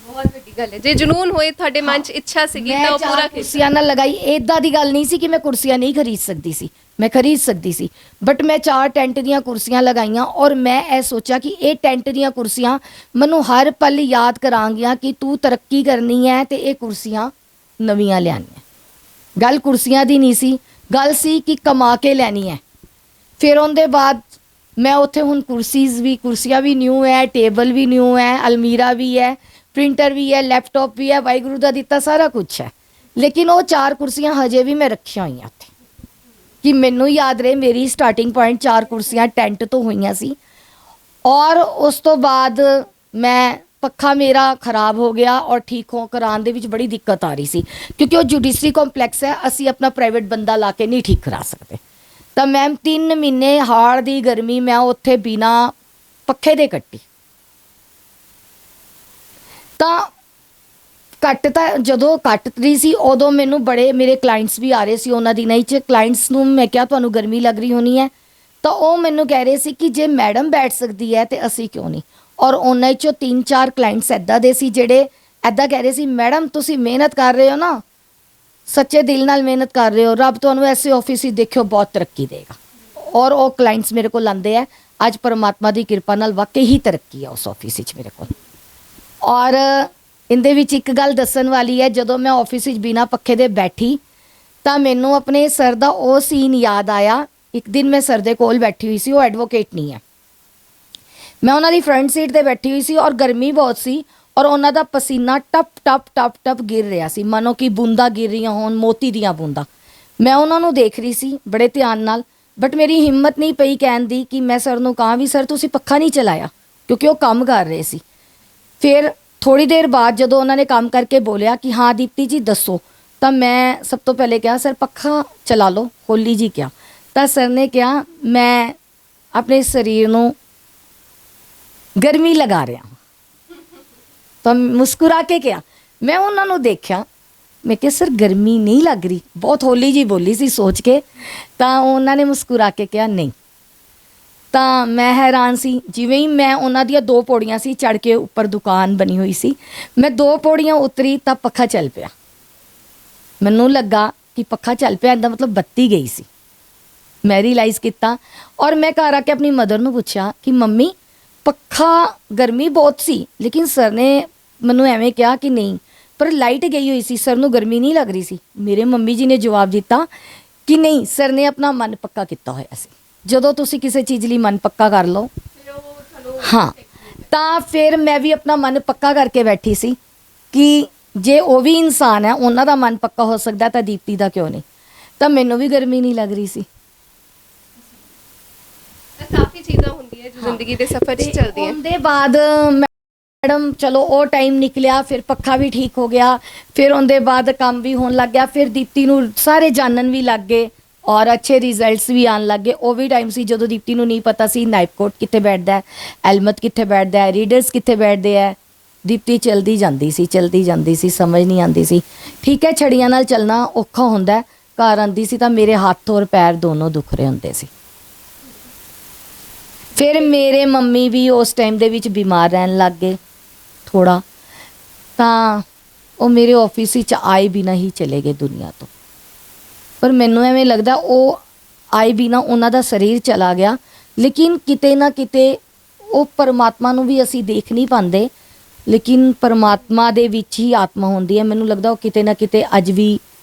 ਬਹੁਤ ਵੱਡੀ ਗੱਲ ਹੈ। ਜੇ ਜਨੂਨ ਹੋਏ ਤੁਹਾਡੇ ਮਨ 'ਚ ਇੱਛਾ ਸੀਗੀ ਤਾਂ ਉਹ ਪੂਰਾ ਕੁਰਸੀਆਂ ਨਾਲ ਲਗਾਈ। ਇਦਾਂ ਦੀ ਗੱਲ ਨਹੀਂ ਸੀ ਕਿ ਮੈਂ ਕੁਰਸੀਆਂ ਨਹੀਂ ਖਰੀਦ ਸਕਦੀ ਸੀ, ਮੈਂ ਖਰੀਦ ਸਕਦੀ ਸੀ। ਬਟ ਮੈਂ 4 ਟੈਂਟ ਦੀਆਂ ਕੁਰਸੀਆਂ ਲਗਾਈਆਂ, ਔਰ ਮੈਂ ਇਹ ਸੋਚਿਆ ਕਿ ਇਹ ਟੈਂਟ ਦੀਆਂ ਕੁਰਸੀਆਂ ਮੈਨੂੰ ਹਰ ਪਲ ਯਾਦ ਕਰਾਂਗੀਆਂ ਕਿ ਤੂੰ ਤਰੱਕੀ ਕਰਨੀ ਹੈ ਤੇ ਇਹ ਕੁਰਸੀਆਂ ਨਵੀਆਂ ਲਿਆਉਣੀਆਂ। ਗੱਲ ਕੁਰਸੀਆਂ ਦੀ ਨਹੀਂ ਸੀ, ਗੱਲ ਸੀ ਕਿ ਕਮਾ ਕੇ ਲੈਣੀ ਹੈ। ਫਿਰ ਉਹਦੇ ਬਾਅਦ ਮੈਂ ਉੱਥੇ ਹੁਣ ਕੁਰਸੀਆਂ ਵੀ ਨਿਊ ਹੈ, ਟੇਬਲ ਵੀ ਨਿਊ ਹੈ, ਅਲਮੀਰਾ ਵੀ ਹੈ, ਪ੍ਰਿੰਟਰ ਵੀ ਹੈ, ਲੈਪਟਾਪ ਵੀ ਹੈ, ਵਾਹਿਗੁਰੂ ਦਾ ਦਿੱਤਾ ਸਾਰਾ ਕੁਝ ਹੈ। ਲੇਕਿਨ ਉਹ 4 ਕੁਰਸੀਆਂ ਹਜੇ ਵੀ ਮੈਂ ਰੱਖੀਆਂ ਹੋਈਆਂ ਉੱਥੇ ਕਿ ਮੈਨੂੰ ਯਾਦ ਰਹੇ ਮੇਰੀ ਸਟਾਰਟਿੰਗ ਪੁਆਇੰਟ 4 ਕੁਰਸੀਆਂ ਟੈਂਟ ਤੋਂ ਹੋਈਆਂ ਸੀ। ਔਰ ਉਸ ਤੋਂ ਬਾਅਦ ਮੈਂ ਪੱਖਾ ਮੇਰਾ ਖਰਾਬ ਹੋ ਗਿਆ, ਔਰ ਠੀਕ ਕਰਾਉਣ ਦੇ ਵਿੱਚ ਬੜੀ ਦਿੱਕਤ ਆ ਰਹੀ ਸੀ ਕਿਉਂਕਿ ਉਹ ਜੁਡੀਸ਼ਰੀ ਕੰਪਲੈਕਸ ਹੈ, ਅਸੀਂ ਆਪਣਾ ਪ੍ਰਾਈਵੇਟ ਬੰਦਾ ਲਾ ਕੇ ਨਹੀਂ ਠੀਕ ਕਰਾ ਸਕਦੇ। ਤਾਂ ਮੈਮ 3 ਮਹੀਨੇ ਹਾੜ ਦੀ ਗਰਮੀ ਮੈਂ ਉੱਥੇ ਬਿਨਾ ਪੱਖੇ ਦੇ ਕੱਟੀ। ਤਾਂ ਜਦੋਂ ਕੱਟ ਰਹੀ ਸੀ ਉਦੋਂ ਮੈਨੂੰ ਬੜੇ ਮੇਰੇ ਕਲਾਇੰਟਸ ਵੀ ਆ ਰਹੇ ਸੀ ਉਹਨਾਂ ਦਿਨਾਂ 'ਚ। ਕਲਾਇੰਟਸ ਨੂੰ ਮੈਂ ਕਿਹਾ ਤੁਹਾਨੂੰ ਗਰਮੀ ਲੱਗ ਰਹੀ ਹੋਣੀ ਹੈ, ਤਾਂ ਉਹ ਮੈਨੂੰ ਕਹਿ ਰਹੇ ਸੀ ਕਿ ਜੇ ਮੈਡਮ ਬੈਠ ਸਕਦੀ ਹੈ ਤੇ ਅਸੀਂ ਕਿਉਂ ਨਹੀਂ। ਔਰ ਉਹਨਾਂ 'ਚੋਂ 3-4 ਕਲਾਇੰਟਸ ਇੱਦਾਂ ਦੇ ਸੀ ਜਿਹੜੇ ਇੱਦਾਂ ਕਹਿ ਰਹੇ ਸੀ, ਮੈਡਮ ਤੁਸੀਂ ਮਿਹਨਤ ਕਰ ਰਹੇ ਹੋ ਨਾ, ਸੱਚੇ ਦਿਲ ਨਾਲ ਮਿਹਨਤ ਕਰ ਰਹੇ ਹੋ, ਰੱਬ ਤੁਹਾਨੂੰ ਐਸੇ ਆਫਿਸ ਹੀ ਦੇਖਿਓ ਬਹੁਤ ਤਰੱਕੀ ਦੇਗਾ। ਔਰ ਉਹ ਕਲਾਇੰਟਸ ਮੇਰੇ ਕੋਲ ਆਉਂਦੇ ਆ ਅੱਜ, ਪਰਮਾਤਮਾ ਦੀ ਕਿਰਪਾ ਨਾਲ ਵਾਕਈ ਹੀ ਤਰੱਕੀ ਹੈ ਉਸ ਆਫਿਸ ਵਿੱਚ ਮੇਰੇ ਕੋਲ। ਔਰ ਇਹਦੇ ਵਿੱਚ ਇੱਕ ਗੱਲ ਦੱਸਣ ਵਾਲੀ ਹੈ, ਜਦੋਂ ਮੈਂ ਆਫਿਸ ਵਿੱਚ ਬਿਨਾਂ ਪੱਖੇ ਦੇ ਬੈਠੀ ਤਾਂ ਮੈਨੂੰ ਆਪਣੇ ਸਰ ਦਾ ਉਹ ਸੀਨ ਯਾਦ ਆਇਆ। ਇੱਕ ਦਿਨ ਮੈਂ ਸਰ ਦੇ ਕੋਲ ਬੈਠੀ ਹੋਈ ਸੀ, ਉਹ ਐਡਵੋਕੇਟ ਨਹੀਂ ਹੈ, ਮੈਂ ਉਹਨਾਂ ਦੀ ਫਰੰਟ ਸੀਟ ਤੇ ਬੈਠੀ ਹੋਈ ਸੀ, ਔਰ ਗਰਮੀ ਬਹੁਤ ਸੀ, ਔਰ ਉਹਨਾਂ ਦਾ ਪਸੀਨਾ ਟਪ ਟਪ ਟਪ ਟਪ ਗਿਰ ਰਿਹਾ ਸੀ, ਮਾਨੋ ਕਿ ਬੂੰਦਾਂ ਗਿਰ ਰਹੀਆਂ ਹੋਣ, ਮੋਤੀ ਦੀਆਂ ਬੂੰਦਾਂ। ਮੈਂ ਉਹਨਾਂ ਨੂੰ ਦੇਖ ਰਹੀ ਸੀ ਬੜੇ ਧਿਆਨ ਨਾਲ, ਬਟ ਮੇਰੀ ਹਿੰਮਤ ਨਹੀਂ ਪਈ ਕਹਿਣ ਦੀ ਕਿ ਮੈਂ ਸਰ ਨੂੰ ਕਹਾਂ ਵੀ ਸਰ ਤੁਸੀਂ ਪੱਖਾ ਨਹੀਂ ਚਲਾਇਆ, ਕਿਉਂਕਿ ਉਹ ਕੰਮ ਕਰ ਰਹੇ ਸੀ। ਫਿਰ ਥੋੜੀ ਦੇਰ ਬਾਅਦ ਜਦੋਂ ਉਹਨਾਂ ਨੇ ਕੰਮ ਕਰਕੇ ਬੋਲਿਆ ਕਿ ਹਾਂ ਦੀਪਤੀ ਜੀ ਦੱਸੋ, ਤਾਂ ਮੈਂ ਸਭ ਤੋਂ ਪਹਿਲੇ ਕਿਹਾ ਸਰ ਪੱਖਾ ਚਲਾ ਲਓ, ਹੋਲੀ ਜੀ ਕਿਹਾ। ਤਾਂ ਸਰ ਨੇ ਕਿਹਾ ਮੈਂ ਆਪਣੇ ਸਰੀਰ ਨੂੰ ਗਰਮੀ ਲਗਾ ਰਿਹਾ। ਤਾਂ ਮੁਸਕਰਾ ਕੇ ਕਿਹਾ, ਮੈਂ ਉਹਨਾਂ ਨੂੰ ਦੇਖਿਆ, ਮੈਂ ਕਿਹਾ ਸਰ ਗਰਮੀ ਨਹੀਂ ਲੱਗ ਰਹੀ, ਬਹੁਤ ਹੋਲੀ ਜੀ ਬੋਲੀ ਸੀ ਸੋਚ ਕੇ। ਤਾਂ ਉਹਨਾਂ ਨੇ ਮੁਸਕਰਾ ਕੇ ਕਿਹਾ ਨਹੀਂ। ਤਾਂ ਮੈਂ ਹੈਰਾਨ ਸੀ। ਜਿਵੇਂ ਹੀ ਮੈਂ ਉਹਨਾਂ ਦੀਆਂ 2 ਪੌੜੀਆਂ ਸੀ ਚੜ੍ਹ ਕੇ, ਉੱਪਰ ਦੁਕਾਨ ਬਣੀ ਹੋਈ ਸੀ, ਮੈਂ 2 ਪੌੜੀਆਂ ਉਤਰੀ ਤਾਂ ਪੱਖਾ ਚੱਲ ਪਿਆ। ਮੈਨੂੰ ਲੱਗਾ ਕਿ ਪੱਖਾ ਚੱਲ ਪਿਆ, ਇਹਦਾ ਮਤਲਬ ਬੱਤੀ ਗਈ ਸੀ। ਮੈਂ ਰਿਅਲਾਈਜ਼ ਕੀਤਾ, ਔਰ ਮੈਂ ਘਰ ਆ ਕੇ ਆਪਣੀ ਮਦਰ ਨੂੰ ਪੁੱਛਿਆ ਕਿ ਮੰਮੀ ਪੱਖਾ ਗਰਮੀ ਬਹੁਤ ਸੀ, ਲੇਕਿਨ ਸਰ ਨੇ ਮੈਨੂੰ ਐਵੇਂ ਕਿਹਾ ਕਿ ਨਹੀਂ, ਪਰ ਲਾਈਟ ਗਈ ਹੋਈ ਸੀ, ਸਰ ਨੂੰ ਗਰਮੀ ਨਹੀਂ ਲੱਗ ਰਹੀ ਸੀ। ਮੇਰੇ ਮੰਮੀ ਜੀ ਨੇ ਜਵਾਬ ਦਿੱਤਾ ਕਿ ਨਹੀਂ, ਸਰ ਨੇ ਆਪਣਾ ਮਨ ਪੱਕਾ ਕੀਤਾ ਹੋਇਆ ਸੀ। ਜਦੋਂ ਤੁਸੀਂ ਕਿਸੇ ਚੀਜ਼ ਲਈ ਮਨ ਪੱਕਾ ਕਰ ਲਓ, ਹਾਂ, ਤਾਂ ਫਿਰ ਮੈਂ ਵੀ ਆਪਣਾ ਮਨ ਪੱਕਾ ਕਰਕੇ ਬੈਠੀ ਸੀ ਕਿ ਜੇ ਉਹ ਵੀ ਇਨਸਾਨ ਹੈ, ਉਹਨਾਂ ਦਾ ਮਨ ਪੱਕਾ ਹੋ ਸਕਦਾ ਤਾਂ ਦੀਪਤੀ ਦਾ ਕਿਉਂ ਨਹੀਂ। ਤਾਂ ਮੈਨੂੰ ਵੀ ਗਰਮੀ ਨਹੀਂ ਲੱਗ ਰਹੀ ਸੀ। ਤਾਂ ਕਾਫੀ ਚੀਜ਼ਾਂ ਹੁੰਦੀਆਂ ਜੋ ਜ਼ਿੰਦਗੀ ਦੇ ਸਫ਼ਰ 'ਚ ਚੱਲਦੀਆਂ। ਉਹਦੇ ਬਾਅਦ ਮੈਡਮ ਚਲੋ ਉਹ ਟਾਈਮ ਨਿਕਲਿਆ, ਫਿਰ ਪੱਖਾ ਵੀ ਠੀਕ ਹੋ ਗਿਆ, ਫਿਰ ਉਹਦੇ ਬਾਅਦ ਕੰਮ ਵੀ ਹੋਣ ਲੱਗ ਗਿਆ, ਫਿਰ ਦੀਪਤੀ ਨੂੰ ਸਾਰੇ ਜਾਣਨ ਵੀ ਲੱਗ ਗਏ ਔਰ ਅੱਛੇ ਰਿਜ਼ਲਟਸ ਵੀ ਆਉਣ ਲੱਗ ਗਏ। ਉਹ ਵੀ ਟਾਈਮ ਸੀ ਜਦੋਂ ਦੀਪਤੀ ਨੂੰ ਨਹੀਂ ਪਤਾ ਸੀ ਨਾਈਪਕੋਟ ਕਿੱਥੇ ਬੈਠਦਾ ਹੈ, ਐਲਮਤ ਕਿੱਥੇ ਬੈਠਦਾ ਹੈ, ਰੀਡਰਸ ਕਿੱਥੇ ਬੈਠਦੇ ਹੈ। ਦੀਪਤੀ ਚਲਦੀ ਜਾਂਦੀ ਸੀ, ਸਮਝ ਨਹੀਂ ਆਉਂਦੀ ਸੀ। ਠੀਕ ਹੈ, ਛੜੀਆਂ ਨਾਲ ਚੱਲਣਾ ਔਖਾ ਹੁੰਦਾ ਹੈ। ਘਰ ਆਉਂਦੀ ਸੀ ਤਾਂ ਮੇਰੇ ਹੱਥ ਔਰ ਪੈਰ ਦੋਨੋਂ ਦੁਖ ਰਹੇ ਹੁੰਦੇ ਸੀ। ਫਿਰ ਮੇਰੇ ਮੰਮੀ ਵੀ ਉਸ ਟਾਈਮ ਦੇ ਵਿੱਚ ਬਿਮਾਰ ਰਹਿਣ ਲੱਗ ਗਏ ਥੋੜਾ, ਤਾਂ ਉਹ ਮੇਰੇ ਆਫਿਸ ਵਿੱਚ ਆਏ ਬਿਨਾਂ ਹੀ ਚਲੇ ਗਏ ਦੁਨੀਆ ਤੋਂ। ਪਰ ਮੈਨੂੰ ਐਵੇਂ ਲੱਗਦਾ ਉਹ ਆਏ ਬਿਨਾਂ ਉਹਨਾਂ ਦਾ ਸਰੀਰ ਚਲਾ ਗਿਆ, ਲੇਕਿਨ ਕਿਤੇ ਨਾ ਕਿਤੇ ਉਹ ਪਰਮਾਤਮਾ ਨੂੰ ਵੀ ਅਸੀਂ ਦੇਖ ਨਹੀਂ ਪਾਉਂਦੇ, ਲੇਕਿਨ ਪਰਮਾਤਮਾ ਦੇ ਵਿੱਚ ਹੀ ਆਤਮਾ ਹੁੰਦੀ ਹੈ। ਮੈਨੂੰ ਲੱਗਦਾ ਉਹ ਕਿਤੇ ਨਾ ਕਿਤੇ ਅੱਜ ਵੀ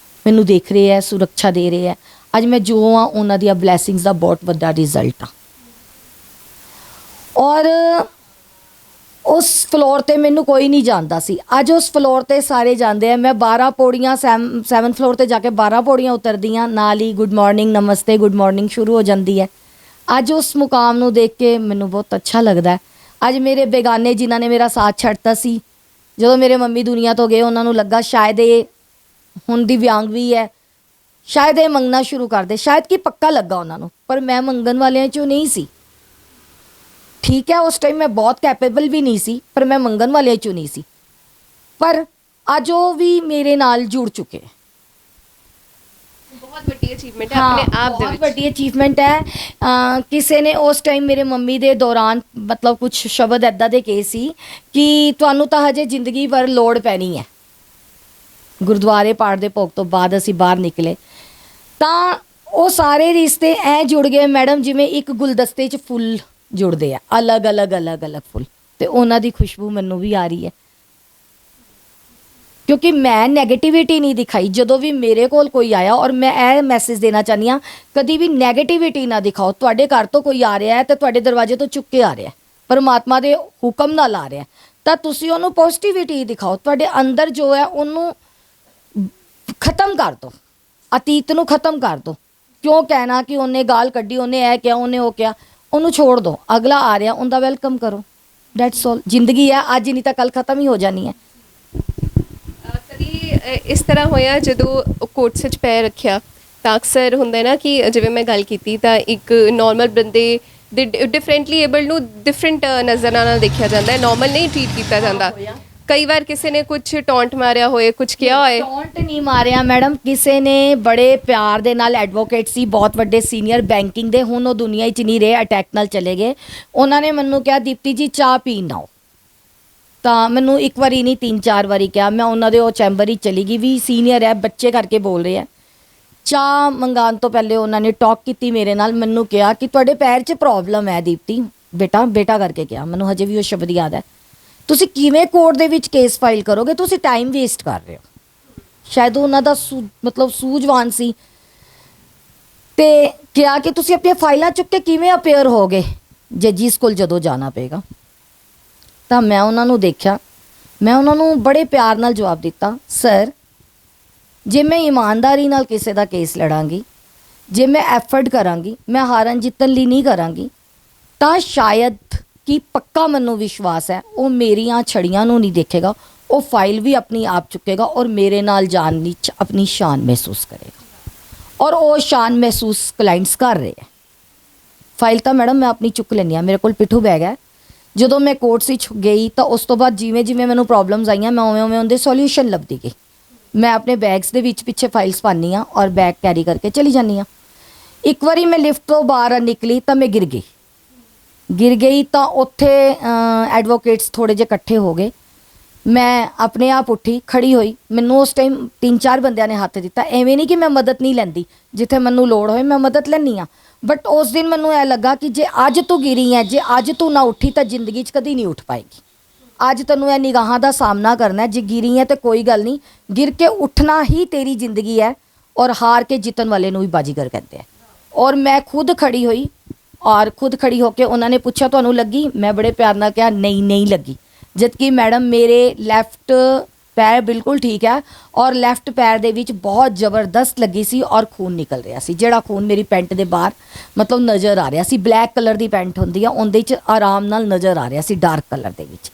ਮੈਨੂੰ ਦੇਖ ਰਹੇ ਹੈ, ਸੁਰੱਖਿਆ ਦੇ ਰਹੇ ਹੈ। ਅੱਜ ਮੈਂ ਜੋ ਹਾਂ ਉਹਨਾਂ ਦੀਆਂ ਬਲੈਸਿੰਗਸ ਦਾ ਬਹੁਤ ਵੱਡਾ ਰਿਜ਼ਲਟ ਆ। ਔਰ ਉਸ ਫਲੋਰ ਤੇ ਮੈਨੂੰ ਕੋਈ ਨਹੀਂ ਜਾਣਦਾ ਸੀ, ਅੱਜ ਉਸ ਫਲੋਰ ਤੇ ਸਾਰੇ ਜਾਂਦੇ ਆ। ਮੈਂ 12 ਪੌੜੀਆਂ 7 ਫਲੋਰ ਤੇ ਜਾ ਕੇ 12 ਪੌੜੀਆਂ ਉਤਰਦੀ ਹਾਂ, ਨਾਲ ਹੀ ਗੁੱਡ ਮਾਰਨਿੰਗ, ਨਮਸਤੇ, ਗੁੱਡ ਮਾਰਨਿੰਗ ਸ਼ੁਰੂ ਹੋ ਜਾਂਦੀ ਹੈ। ਅੱਜ ਉਸ ਮੁਕਾਮ ਨੂੰ ਦੇਖ ਕੇ ਮੈਨੂੰ ਬਹੁਤ ਅੱਛਾ ਲੱਗਦਾ ਹੈ। ਅੱਜ ਮੇਰੇ ਬੇਗਾਨੇ ਜਿਨ੍ਹਾਂ ਨੇ ਮੇਰਾ ਸਾਥ ਛੱਡਤਾ ਸੀ, ਜਦੋਂ ਮੇਰੇ ਮੰਮੀ ਦੁਨੀਆ ਤੋਂ ਗਏ, ਉਹਨਾਂ ਨੂੰ ਲੱਗਾ ਸ਼ਾਇਦ ਇਹ ਹੁਣ ਦਿਵਿਆਂਗ ਵੀ ਹੈ, ਸ਼ਾਇਦ ਇਹ ਮੰਗਣਾ ਸ਼ੁਰੂ ਕਰ ਦੇ, ਸ਼ਾਇਦ ਕਿ ਪੱਕਾ ਲੱਗਾ ਉਹਨਾਂ ਨੂੰ। ਪਰ ਮੈਂ ਮੰਗਣ ਵਾਲਿਆਂ 'ਚੋਂ ਨਹੀਂ ਸੀ। ਠੀਕ ਹੈ, ਉਸ ਟਾਈਮ ਮੈਂ ਬਹੁਤ ਕੈਪੇਬਲ ਵੀ ਨਹੀਂ ਸੀ, ਪਰ ਮੈਂ ਮੰਗਣ ਵਾਲਿਆਂ 'ਚੋਂ ਨਹੀਂ ਸੀ। ਪਰ ਅੱਜ ਉਹ ਵੀ ਮੇਰੇ ਨਾਲ ਜੁੜ ਚੁੱਕੇ। ਬਹੁਤ ਵੱਡੀ ਅਚੀਵਮੈਂਟ ਹੈ ਆਪਣੇ ਆਪ ਦੇ ਬਹੁਤ ਵਿੱਚ। ਵੱਡੀ ਅਚੀਵਮੈਂਟ ਹੈ। ਕਿਸੇ ਨੇ ਉਸ ਟਾਈਮ ਮੇਰੇ ਮੰਮੀ ਦੇ ਦੌਰਾਨ ਮਤਲਬ ਕੁਝ ਸ਼ਬਦ ਐਦਾਂ ਦੇ ਕਹੇ ਸੀ ਕਿ ਤੁਹਾਨੂੰ ਤਾਂ ਹਜੇ ਜ਼ਿੰਦਗੀ ਭਰ ਲੋੜ ਪੈਣੀ ਹੈ। ਗੁਰਦੁਆਰੇ ਪਾਠ ਦੇ ਭੋਗ ਤੋਂ ਬਾਅਦ ਅਸੀਂ ਬਾਹਰ ਨਿਕਲੇ ਤਾਂ ਉਹ ਸਾਰੇ ਰਿਸ਼ਤੇ ਐ ਜੁੜ ਗਏ ਮੈਡਮ, ਜਿਵੇਂ ਇੱਕ ਗੁਲਦਸਤੇ 'ਚ ਫੁੱਲ ਜੁੜਦੇ ਆ, ਅਲੱਗ-ਅਲੱਗ ਫੁੱਲ, ਤੇ ਉਹਨਾਂ ਦੀ ਖੁਸ਼ਬੂ ਮੈਨੂੰ ਵੀ ਆ ਰਹੀ ਹੈ। ਕਿਉਂਕਿ ਮੈਂ ਨੈਗੇਟਿਵਿਟੀ ਨਹੀਂ ਦਿਖਾਈ ਜਦੋਂ ਵੀ ਮੇਰੇ ਕੋਲ ਕੋਈ ਆਇਆ। ਔਰ ਮੈਂ ਇਹ ਮੈਸੇਜ ਦੇਣਾ ਚਾਹੁੰਦੀ ਹਾਂ, ਕਦੀ ਵੀ ਨੈਗੇਟਿਵਿਟੀ ਨਾ ਦਿਖਾਓ। ਤੁਹਾਡੇ ਘਰ ਤੋਂ ਕੋਈ ਆ ਰਿਹਾ ਹੈ ਤੇ ਤੁਹਾਡੇ ਦਰਵਾਜ਼ੇ ਤੋਂ ਚੁੱਕ ਕੇ ਆ ਰਿਹਾ, ਪਰਮਾਤਮਾ ਦੇ ਹੁਕਮ ਨਾਲ ਆ ਰਿਹਾ, ਤਾਂ ਤੁਸੀਂ ਉਹਨੂੰ ਪੋਜ਼ਿਟਿਵਿਟੀ ਦਿਖਾਓ। ਤੁਹਾਡੇ ਅੰਦਰ ਜੋ ਹੈ ਉਹਨੂੰ ਖਤਮ ਕਰ ਦਿਓ, ਅਤੀਤ ਨੂੰ ਖਤਮ ਕਰ ਦਿਓ। ਕਿਉਂ ਕਹਿਣਾ ਕਿ ਉਹਨੇ ਗਾਲ ਕੱਢੀ, ਉਹਨੇ ਇਹ ਕਿਹਾ, ਉਹਨੇ ਉਹ ਕਿਹਾ, ਉਹਨੂੰ ਛੋੜ ਦਿਓ। ਅਗਲਾ ਆ ਰਿਹਾ, ਉਹਦਾ ਵੈਲਕਮ ਕਰੋ, ਦੈਟਸ ਆਲ। ਜ਼ਿੰਦਗੀ ਹੈ, ਅੱਜ ਨਹੀਂ ਤਾਂ ਕੱਲ ਖਤਮ ਹੀ ਹੋ ਜਾਣੀ ਹੈ। ਕਦੀ ਇਸ ਤਰ੍ਹਾਂ ਹੋਇਆ ਜਦੋਂ ਕੋਰਟਸ 'ਚ ਪੈਰ ਰੱਖਿਆ ਤਾਂ ਅਕਸਰ ਹੁੰਦਾ ਨਾ ਕਿ ਜਿਵੇਂ ਮੈਂ ਗੱਲ ਕੀਤੀ ਤਾਂ ਇੱਕ ਨਾਰਮਲ ਬੰਦੇ ਦੇ ਡਿਫਰੈਂਟਲੀ ਏਬਲਡ ਨੂੰ ਡਿਫਰੈਂਟ ਨਜ਼ਰਾਂ ਨਾਲ ਦੇਖਿਆ ਜਾਂਦਾ ਹੈ, ਨਾਰਮਲ ਨਹੀਂ ਟ੍ਰੀਟ ਕੀਤਾ ਜਾਂਦਾ। ਕਈ ਵਾਰ ਕਿਸੇ ਨੇ ਕੁਝ ਟੌਂਟ ਮਾਰਿਆ ਹੋਏ, ਕੁਝ ਕਿਹਾ ਹੋਏ। ਟੌਂਟ ਨਹੀਂ ਮਾਰਿਆ ਮੈਡਮ, ਕਿਸੇ ਨੇ ਬੜੇ ਪਿਆਰ ਦੇ ਨਾਲ, ਐਡਵੋਕੇਟ ਸੀ, ਬਹੁਤ ਵੱਡੇ ਸੀਨੀਅਰ ਬੈਂਕਿੰਗ ਦੇ, ਹੁਣ ਉਹ ਦੁਨੀਆ 'ਚ ਨਹੀਂ ਰਹੇ, ਅਟੈਕ ਨਾਲ ਚਲੇ ਗਏ। ਉਹਨਾਂ ਨੇ ਮੈਨੂੰ ਕਿਹਾ ਦੀਪਤੀ ਜੀ ਚਾਹ ਪੀਣ ਆਓ। ਤਾਂ ਮੈਨੂੰ ਇੱਕ ਵਾਰੀ ਨਹੀਂ 3-4 ਵਾਰੀ ਕਿਹਾ। ਮੈਂ ਉਹਨਾਂ ਦੇ ਉਹ ਚੈਂਬਰ ਹੀ ਚਲੀ ਗਈ, ਵੀ ਸੀਨੀਅਰ ਹੈ, ਬੱਚੇ ਕਰਕੇ ਬੋਲ ਰਹੇ ਆ। ਚਾਹ ਮੰਗਾਉਣ ਤੋਂ ਪਹਿਲੇ ਉਹਨਾਂ ਨੇ ਟਾਕ ਕੀਤੀ ਮੇਰੇ ਨਾਲ, ਮੈਨੂੰ ਕਿਹਾ ਕਿ ਤੁਹਾਡੇ ਪੈਰ 'ਚ ਪ੍ਰੋਬਲਮ ਹੈ ਦੀਪਤੀ, ਬੇਟਾ ਕਰਕੇ ਕਿਹਾ, ਮੈਨੂੰ ਹਜੇ ਵੀ ਉਹ ਸ਼ਬਦ ਯਾਦ ਹੈ। ਤੁਸੀਂ ਕਿਵੇਂ ਕੋਰਟ ਦੇ ਵਿੱਚ ਕੇਸ ਫਾਈਲ ਕਰੋਗੇ, ਤੁਸੀਂ ਟਾਈਮ ਵੇਸਟ ਕਰ ਰਹੇ ਹੋ। ਸ਼ਾਇਦ ਉਹਨਾਂ ਦਾ ਮਤਲਬ ਸੂਝਵਾਨ ਸੀ, ਤੇ ਕਿਹਾ ਕਿ ਤੁਸੀਂ ਆਪਣੀਆਂ ਫਾਈਲਾਂ ਚੁੱਕ ਕੇ ਕਿਵੇਂ ਅਪੇਅਰ ਹੋਗੇ ਜੱਜਿਸ ਕੋਲ ਜਦੋਂ ਜਾਣਾ ਪਏਗਾ। ਤਾਂ ਮੈਂ ਉਹਨਾਂ ਨੂੰ ਦੇਖਿਆ, ਮੈਂ ਉਹਨਾਂ ਨੂੰ ਬੜੇ ਪਿਆਰ ਨਾਲ ਜਵਾਬ ਦਿੱਤਾ, ਸਰ ਜੇ ਮੈਂ ਇਮਾਨਦਾਰੀ ਨਾਲ ਕਿਸੇ ਦਾ ਕੇਸ ਲੜਾਂਗੀ, ਜੇ ਮੈਂ ਐਫਰਟ ਕਰਾਂਗੀ, ਮੈਂ ਹਾਰਨ ਜਿੱਤਣ ਲਈ ਨਹੀਂ ਕਰਾਂਗੀ, ਤਾਂ ਸ਼ਾਇਦ ਕਿ ਪੱਕਾ ਮੈਨੂੰ ਵਿਸ਼ਵਾਸ ਹੈ ਉਹ ਮੇਰੀਆਂ ਛੜੀਆਂ ਨੂੰ ਨਹੀਂ ਦੇਖੇਗਾ, ਉਹ ਫਾਈਲ ਵੀ ਆਪਣੀ ਆਪ ਚੁੱਕੇਗਾ ਔਰ ਮੇਰੇ ਨਾਲ ਜਾਣ ਵਿੱਚ ਆਪਣੀ ਸ਼ਾਨ ਮਹਿਸੂਸ ਕਰੇਗਾ। ਔਰ ਉਹ ਸ਼ਾਨ ਮਹਿਸੂਸ ਕਲਾਇੰਟਸ ਕਰ ਰਹੇ ਹੈ। ਫਾਈਲ ਤਾਂ ਮੈਡਮ ਮੈਂ ਆਪਣੀ ਚੁੱਕ ਲੈਂਦੀ ਹਾਂ, ਮੇਰੇ ਕੋਲ ਪਿੱਠੂ ਬੈਗ ਹੈ। ਜਦੋਂ ਮੈਂ ਕੋਰਟਸ ਵਿੱਚ ਗਈ ਤਾਂ ਉਸ ਤੋਂ ਬਾਅਦ ਜਿਵੇਂ ਜਿਵੇਂ ਮੈਨੂੰ ਪ੍ਰੋਬਲਮਸ ਆਈਆਂ, ਮੈਂ ਉਵੇਂ ਉਵੇਂ ਉਹਦੇ ਸੋਲਿਊਸ਼ਨ ਲੱਭਦੀ ਗਈ। ਮੈਂ ਆਪਣੇ ਬੈਗਸ ਦੇ ਵਿੱਚ ਪਿੱਛੇ ਫਾਈਲਸ ਪਾਉਂਦੀ ਹਾਂ ਔਰ ਬੈਗ ਕੈਰੀ ਕਰਕੇ ਚਲੀ ਜਾਂਦੀ ਹਾਂ। ਇੱਕ ਵਾਰੀ ਮੈਂ ਲਿਫਟ ਤੋਂ ਬਾਹਰ ਨਿਕਲੀ ਤਾਂ ਮੈਂ ਗਿਰ ਗਈ ਤਾਂ ਉੱਥੇ ਐਡਵੋਕੇਟਸ ਥੋੜ੍ਹੇ ਜਿਹੇ ਇਕੱਠੇ ਹੋ ਗਏ। ਮੈਂ ਆਪਣੇ ਆਪ ਉੱਠੀ, ਖੜੀ ਹੋਈ। ਮੈਨੂੰ ਉਸ ਟਾਈਮ 3-4 ਬੰਦਿਆਂ ਨੇ ਹੱਥ ਦਿੱਤਾ। ਐਵੇਂ ਨਹੀਂ ਕਿ ਮੈਂ ਮਦਦ ਨਹੀਂ ਲੈਂਦੀ, ਜਿੱਥੇ ਮੈਨੂੰ ਲੋੜ ਹੋਏ ਮੈਂ ਮਦਦ ਲੈਂਦੀ ਹਾਂ, ਬਟ ਉਸ ਦਿਨ ਮੈਨੂੰ ਇਹ ਲੱਗਾ ਕਿ ਜੇ ਅੱਜ ਤੂੰ ਗਿਰੀ ਹੈ, ਜੇ ਅੱਜ ਤੂੰ ਨਾ ਉੱਠੀ ਤਾਂ ਜ਼ਿੰਦਗੀ 'ਚ ਕਦੀ ਨਹੀਂ ਉੱਠ ਪਾਏਗੀ। ਅੱਜ ਤੈਨੂੰ ਇਹ ਨਿਗਾਹਾਂ ਦਾ ਸਾਹਮਣਾ ਕਰਨਾ। ਜੇ ਗਿਰੀ ਹੈ ਤਾਂ ਕੋਈ ਗੱਲ ਨਹੀਂ, ਗਿਰ ਕੇ ਉੱਠਣਾ ਹੀ ਤੇਰੀ ਜ਼ਿੰਦਗੀ ਹੈ। ਔਰ ਹਾਰ ਕੇ ਜਿੱਤਣ ਵਾਲੇ ਨੂੰ ਵੀ ਬਾਜੀਗਰ ਕਹਿੰਦੇ ਆ। ਔਰ ਮੈਂ ਖੁਦ ਖੜੀ ਹੋਈ ਔਰ ਖੁਦ ਖੜੀ ਹੋ ਕੇ ਉਹਨਾਂ ਨੇ ਪੁੱਛਿਆ ਤੁਹਾਨੂੰ ਲੱਗੀ? ਮੈਂ ਬੜੇ ਪਿਆਰ ਨਾਲ ਕਿਹਾ ਨਹੀਂ ਲੱਗੀ। ਜਦ ਕਿ ਮੈਡਮ ਮੇਰੇ ਲੈਫਟ ਪੈਰ ਬਿਲਕੁਲ ਠੀਕ ਹੈ ਔਰ ਲੈਫਟ ਪੈਰ ਦੇ ਵਿੱਚ ਬਹੁਤ ਜ਼ਬਰਦਸਤ ਲੱਗੀ ਸੀ ਔਰ ਖੂਨ ਨਿਕਲ ਰਿਹਾ ਸੀ, ਜਿਹੜਾ ਖੂਨ ਮੇਰੀ ਪੈਂਟ ਦੇ ਬਾਹਰ ਮਤਲਬ ਨਜ਼ਰ ਆ ਰਿਹਾ ਸੀ। ਬਲੈਕ ਕਲਰ ਦੀ ਪੈਂਟ ਹੁੰਦੀ ਆ, ਉਹਦੇ 'ਚ ਆਰਾਮ ਨਾਲ ਨਜ਼ਰ ਆ ਰਿਹਾ ਸੀ ਡਾਰਕ ਕਲਰ ਦੇ ਵਿੱਚ।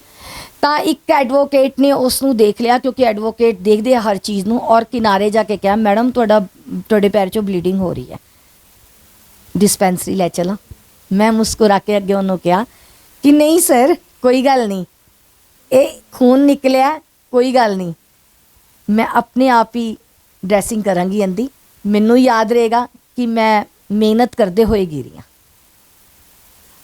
ਤਾਂ ਇੱਕ ਐਡਵੋਕੇਟ ਨੇ ਉਸ ਨੂੰ ਦੇਖ ਲਿਆ, ਕਿਉਂਕਿ ਐਡਵੋਕੇਟ ਦੇਖਦੇ ਆ ਹਰ ਚੀਜ਼ ਨੂੰ, ਔਰ ਕਿਨਾਰੇ ਜਾ ਕੇ ਕਿਹਾ ਮੈਡਮ ਤੁਹਾਡੇ ਪੈਰ 'ਚੋਂ ਬਲੀਡਿੰਗ ਹੋ ਰਹੀ ਹੈ, ਡਿਸਪੈਂਸਰੀ ਲੈ ਚਲਾਂ। ਮੈਂ ਮੁਸਕਰਾ ਕੇ ਅੱਗੇ ਉਹਨੂੰ ਕਿਹਾ ਕਿ ਨਹੀਂ ਸਰ ਕੋਈ ਗੱਲ ਨਹੀਂ, ਇਹ ਖੂਨ ਨਿਕਲਿਆ ਕੋਈ ਗੱਲ ਨਹੀਂ, ਮੈਂ ਆਪਣੇ ਆਪ ਹੀ ਡਰੈਸਿੰਗ ਕਰਾਂਗੀ ਇਹਦੀ, ਮੈਨੂੰ ਯਾਦ ਰਹੇਗਾ ਕਿ ਮੈਂ ਮਿਹਨਤ ਕਰਦੇ ਹੋਏ ਗਿਰੀ ਹਾਂ।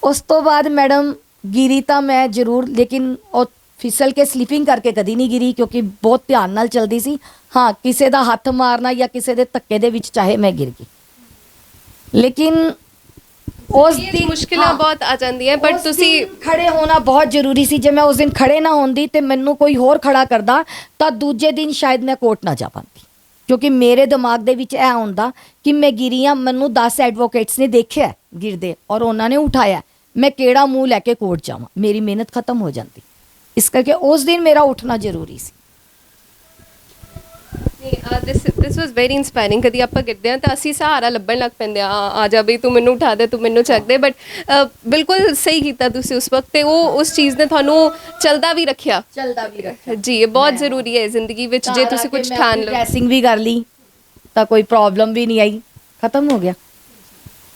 ਉਸ ਤੋਂ ਬਾਅਦ ਮੈਡਮ ਗਿਰੀ ਤਾਂ ਮੈਂ ਜ਼ਰੂਰ, ਲੇਕਿਨ ਉਹ ਫਿਸਲ ਕੇ ਸਲਿਪਿੰਗ ਕਰਕੇ ਕਦੀ ਨਹੀਂ ਗਿਰੀ, ਕਿਉਂਕਿ ਬਹੁਤ ਧਿਆਨ ਨਾਲ ਚਲਦੀ ਸੀ। ਹਾਂ, ਕਿਸੇ ਦਾ ਹੱਥ ਮਾਰਨਾ ਜਾਂ ਕਿਸੇ ਦੇ ਧੱਕੇ ਦੇ ਵਿੱਚ ਚਾਹੇ ਮੈਂ ਗਿਰ ਗਈ, ਲੇਕਿਨ ਉਸ ਦਿਨ ਮੁਸ਼ਕਿਲਾਂ ਬਹੁਤ ਆ ਜਾਂਦੀਆਂ, ਬਟ ਤੁਸੀਂ ਖੜੇ ਹੋਣਾ ਬਹੁਤ ਜ਼ਰੂਰੀ ਸੀ। ਜੇ ਮੈਂ ਉਸ ਦਿਨ ਖੜੇ ਨਾ ਹੁੰਦੀ ਤੇ ਮੈਨੂੰ ਕੋਈ ਹੋਰ ਖੜਾ ਕਰਦਾ ਤਾਂ ਦੂਜੇ ਦਿਨ ਸ਼ਾਇਦ ਮੈਂ ਕੋਰਟ ਨਾ ਜਾ ਪਾਉਂਦੀ, ਕਿਉਂਕਿ ਮੇਰੇ ਦਿਮਾਗ ਦੇ ਵਿੱਚ ਇਹ ਹੁੰਦਾ ਕਿ ਮੈਂ ਗਿਰੀ ਹਾਂ, ਮੈਨੂੰ 10 ਐਡਵੋਕੇਟਸ ਨੇ ਦੇਖਿਆ ਗਿਰਦੇ ਔਰ ਉਹਨਾਂ ਨੇ ਉਠਾਇਆ, ਮੈਂ ਕਿਹੜਾ ਮੂੰਹ ਲੈ ਕੇ ਕੋਰਟ ਜਾਵਾਂ, ਮੇਰੀ ਮਿਹਨਤ ਖਤਮ ਹੋ ਜਾਂਦੀ। ਇਸ ਕਰਕੇ ਉਸ ਦਿਨ ਮੇਰਾ ਉੱਠਣਾ ਜ਼ਰੂਰੀ ਸੀ। ਦਿਸ ਵਾਸ ਵੈਰੀ ਇਨਸਪਾਇਰਿੰਗ। ਕਦੀ ਆਪਾਂ ਗਿਰਦੇ ਹਾਂ ਤਾਂ ਅਸੀਂ ਸਹਾਰਾ ਲੱਭਣ ਲੱਗ ਪੈਂਦੇ ਆ ਜਾ ਬਈ ਤੂੰ ਮੈਨੂੰ ਉਠਾ ਦੇ, ਤੂੰ ਮੈਨੂੰ ਚੱਕ ਦੇ, ਬਟ ਬਿਲਕੁਲ ਸਹੀ ਕੀਤਾ ਤੁਸੀਂ ਉਸ ਵਕਤ, ਤੇ ਉਹ ਉਸ ਚੀਜ਼ ਨੇ ਤੁਹਾਨੂੰ ਚਲਦਾ ਵੀ ਰੱਖਿਆ ਜੀ। ਇਹ ਬਹੁਤ ਜ਼ਰੂਰੀ ਹੈ ਜ਼ਿੰਦਗੀ ਵਿੱਚ, ਜੇ ਤੁਸੀਂ ਕੁਝ ਠਾਣ ਲਓ। ਡਰੈਸਿੰਗ ਵੀ ਕਰ ਲਈ ਤਾਂ ਕੋਈ ਪ੍ਰੋਬਲਮ ਵੀ ਨਹੀਂ ਆਈ, ਖਤਮ ਹੋ ਗਿਆ।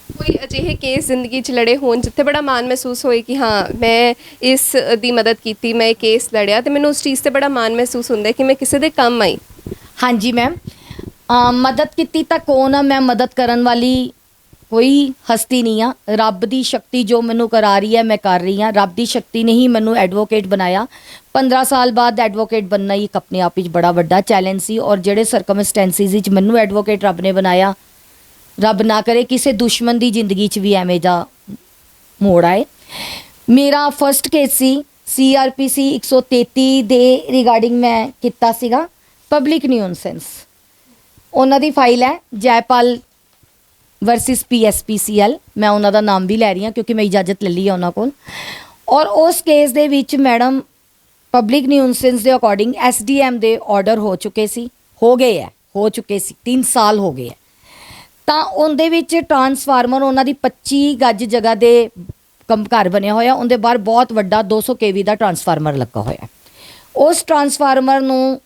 ਕੋਈ ਅਜਿਹੇ ਕੇਸ ਜ਼ਿੰਦਗੀ 'ਚ ਲੜੇ ਹੋਣ ਜਿੱਥੇ ਬੜਾ ਮਾਣ ਮਹਿਸੂਸ ਹੋਏ ਕਿ ਹਾਂ ਮੈਂ ਇਸ ਦੀ ਮਦਦ ਕੀਤੀ, ਮੈਂ ਇਹ ਕੇਸ ਲੜਿਆ, ਤੇ ਮੈਨੂੰ ਉਸ ਚੀਜ਼ ਤੇ ਬੜਾ ਮਾਣ ਮਹਿਸੂਸ ਹੁੰਦਾ ਕਿ ਮੈਂ ਕਿਸੇ ਦੇ ਕੰਮ ਆਈ? ਹਾਂਜੀ ਮੈਮ, ਮਦਦ ਕੀਤੀ ਤਾਂ ਕੌਣ ਆ, ਮੈਂ ਮਦਦ ਕਰਨ ਵਾਲੀ ਕੋਈ ਹਸਤੀ ਨਹੀਂ ਆ। ਰੱਬ ਦੀ ਸ਼ਕਤੀ ਜੋ ਮੈਨੂੰ ਕਰਾ ਰਹੀ ਹੈ ਮੈਂ ਕਰ ਰਹੀ ਹਾਂ। ਰੱਬ ਦੀ ਸ਼ਕਤੀ ਨੇ ਹੀ ਮੈਨੂੰ ਐਡਵੋਕੇਟ ਬਣਾਇਆ। 15 ਸਾਲ ਬਾਅਦ ਐਡਵੋਕੇਟ ਬਣਨਾ ਹੀ ਇੱਕ ਆਪਣੇ ਆਪ ਵਿੱਚ ਬੜਾ ਵੱਡਾ ਚੈਲੰਜ ਸੀ, ਔਰ ਜਿਹੜੇ ਸਰਕਮਸਟੈਂਸਿਸ ਵਿੱਚ ਮੈਨੂੰ ਐਡਵੋਕੇਟ ਰੱਬ ਨੇ ਬਣਾਇਆ, ਰੱਬ ਨਾ ਕਰੇ ਕਿਸੇ ਦੁਸ਼ਮਣ ਦੀ ਜ਼ਿੰਦਗੀ 'ਚ ਵੀ ਐਵੇਂ ਦਾ ਮੋੜ ਆਏ। ਮੇਰਾ ਫਸਟ ਕੇਸ ਸੀ CRPC 133 ਦੇ ਰਿਗਾਰਡਿੰਗ, ਮੈਂ ਕੀਤਾ ਸੀਗਾ ਪਬਲਿਕ ਨਿਊਸੈਂਸ। ਉਹਨਾਂ ਦੀ ਫਾਈਲ ਹੈ ਜੈਪਾਲ ਵਰਸਿਸ PSPCL, ਮੈਂ ਉਹਨਾਂ ਦਾ ਨਾਮ ਵੀ ਲੈ ਰਹੀ ਹਾਂ ਕਿਉਂਕਿ ਮੈਂ ਇਜਾਜ਼ਤ ਲੈ ਲਈ ਹੈ ਉਹਨਾਂ ਕੋਲ। ਔਰ ਉਸ ਕੇਸ ਦੇ ਵਿੱਚ ਮੈਡਮ ਪਬਲਿਕ ਨਿਊਸੈਂਸ ਦੇ ਅਕੋਰਡਿੰਗ SDM ਦੇ ਆਰਡਰ ਹੋ ਚੁੱਕੇ ਸੀ, ਹੋ ਚੁੱਕੇ ਸੀ 3 ਸਾਲ ਹੋ ਗਏ ਹੈ। ਤਾਂ ਉਹਦੇ ਵਿੱਚ ਟਰਾਂਸਫਾਰਮਰ, ਉਹਨਾਂ ਦੀ 25 ਗੱਜ ਜਗ੍ਹਾ ਦੇ ਘਰ ਬਣਿਆ ਹੋਇਆ, ਉਹਦੇ ਬਾਹਰ ਬਹੁਤ ਵੱਡਾ 200 kV ਦਾ ਟਰਾਂਸਫਾਰਮਰ ਲੱਗਾ ਹੋਇਆ। ਉਸ ਟਰਾਂਸਫਾਰਮਰ ਨੂੰ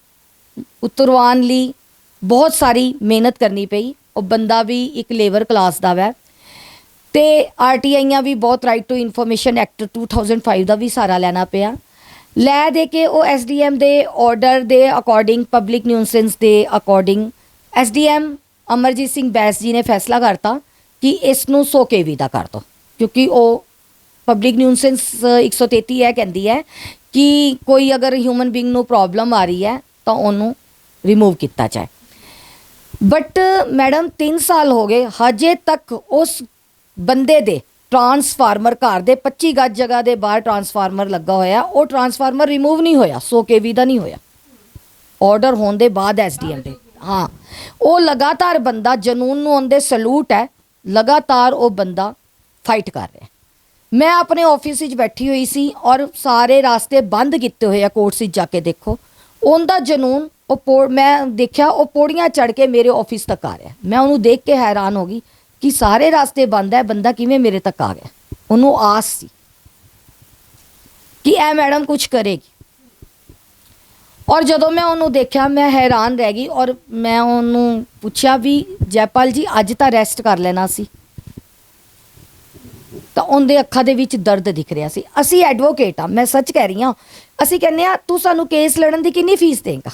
ਉਤਰਵਾਉਣ ਲਈ ਬਹੁਤ ਸਾਰੀ ਮਿਹਨਤ ਕਰਨੀ ਪਈ। ਉਹ ਬੰਦਾ ਵੀ ਇੱਕ ਲੇਬਰ ਕਲਾਸ ਦਾ ਵੈ, ਤੇ RTIਆਂ ਵੀ ਬਹੁਤ, ਰਾਈਟ ਟੂ ਇਨਫੋਰਮੇਸ਼ਨ ਐਕਟ 2005 ਦਾ ਵੀ ਸਹਾਰਾ ਲੈਣਾ ਪਿਆ। ਲੈ ਦੇ ਕੇ ਉਹ SDM ਦੇ ਆਰਡਰ ਦੇ ਅਕੋਰਡਿੰਗ, ਪਬਲਿਕ ਨਿਊਸੈਂਸ ਦੇ ਅਕੋਰਡਿੰਗ, SDM ਅਮਰਜੀਤ ਸਿੰਘ ਬੈਸ ਜੀ ਨੇ ਫੈਸਲਾ ਕਰਤਾ ਕਿ ਇਸ ਨੂੰ 100 kV ਦਾ ਕਰ ਦਿਓ, ਕਿਉਂਕਿ ਉਹ ਪਬਲਿਕ ਨਿਊਸੈਂਸ 133 ਇਹ ਕਹਿੰਦੀ ਹੈ ਕਿ ਕੋਈ ਅਗਰ ਹਿਊਮਨ ਬੀਇੰਗ ਨੂੰ ਪ੍ਰੋਬਲਮ ਆ ਰਹੀ ਹੈ ਤਾਂ ਉਹਨੂੰ ਰਿਮੂਵ ਕੀਤਾ ਜਾਏ। ਬਟ ਮੈਡਮ 3 ਸਾਲ ਹੋ ਗਏ, ਹਜੇ ਤੱਕ ਉਸ ਬੰਦੇ ਦੇ ਟਰਾਂਸਫਾਰਮਰ, ਘਰ ਦੇ 25 ਗੱਜ ਜਗ੍ਹਾ ਦੇ ਬਾਹਰ ਟਰਾਂਸਫਾਰਮਰ ਲੱਗਾ ਹੋਇਆ, ਉਹ ਟਰਾਂਸਫਾਰਮਰ ਰਿਮੂਵ ਨਹੀਂ ਹੋਇਆ, 100 kV ਦਾ ਨਹੀਂ ਹੋਇਆ, ਆਰਡਰ ਹੋਣ ਦੇ ਬਾਅਦ SDM ਦੇ। ਹਾਂ, ਉਹ ਲਗਾਤਾਰ ਬੰਦਾ, ਜਨੂਨ ਨੂੰ ਉਹਦੇ ਸਲੂਟ ਹੈ, ਲਗਾਤਾਰ ਉਹ ਬੰਦਾ ਫਾਈਟ ਕਰ ਰਿਹਾ। ਮੈਂ ਆਪਣੇ ਆਫਿਸ ਵਿੱਚ ਬੈਠੀ ਹੋਈ ਸੀ ਔਰ ਸਾਰੇ ਰਾਸਤੇ ਬੰਦ ਕੀਤੇ ਹੋਏ ਆ, ਕੋਰਟ ਵਿੱਚ ਜਾ ਕੇ ਦੇਖੋ। ਉਹਦਾ ਜਨੂਨ, ਮੈਂ ਦੇਖਿਆ ਉਹ ਪੌੜੀਆਂ ਚੜ੍ਹ ਕੇ ਮੇਰੇ ਆਫਿਸ ਤੱਕ ਆ ਰਿਹਾ। ਮੈਂ ਉਹਨੂੰ ਦੇਖ ਕੇ ਹੈਰਾਨ ਹੋ ਗਈ ਕਿ ਸਾਰੇ ਰਾਸਤੇ ਬੰਦ ਹੈ, ਬੰਦਾ ਕਿਵੇਂ ਮੇਰੇ ਤੱਕ ਆ ਗਿਆ। ਉਹਨੂੰ ਆਸ ਸੀ ਕਿ ਇਹ ਮੈਡਮ ਕੁਝ ਕਰੇਗੀ, ਔਰ ਜਦੋਂ ਮੈਂ ਉਹਨੂੰ ਦੇਖਿਆ ਮੈਂ ਹੈਰਾਨ ਰਹਿ ਗਈ। ਔਰ ਮੈਂ ਉਹਨੂੰ ਪੁੱਛਿਆ ਵੀ ਜੈਪਾਲ ਜੀ ਅੱਜ ਤਾਂ ਰੈਸਟ ਕਰ ਲੈਣਾ ਸੀ, ਤਾਂ ਉਹਦੇ ਅੱਖਾਂ ਦੇ ਵਿੱਚ ਦਰਦ ਦਿਖ ਰਿਹਾ ਸੀ। ਅਸੀਂ ਐਡਵੋਕੇਟ ਆ, ਮੈਂ ਸੱਚ ਕਹਿ ਰਹੀ ਹਾਂ, ਅਸੀਂ ਕਹਿੰਦੇ ਆ ਤੂੰ ਸਾਨੂੰ ਕੇਸ ਲੜਨ ਦੀ ਕਿੰਨੀ ਫੀਸ ਦੇਂਗਾ,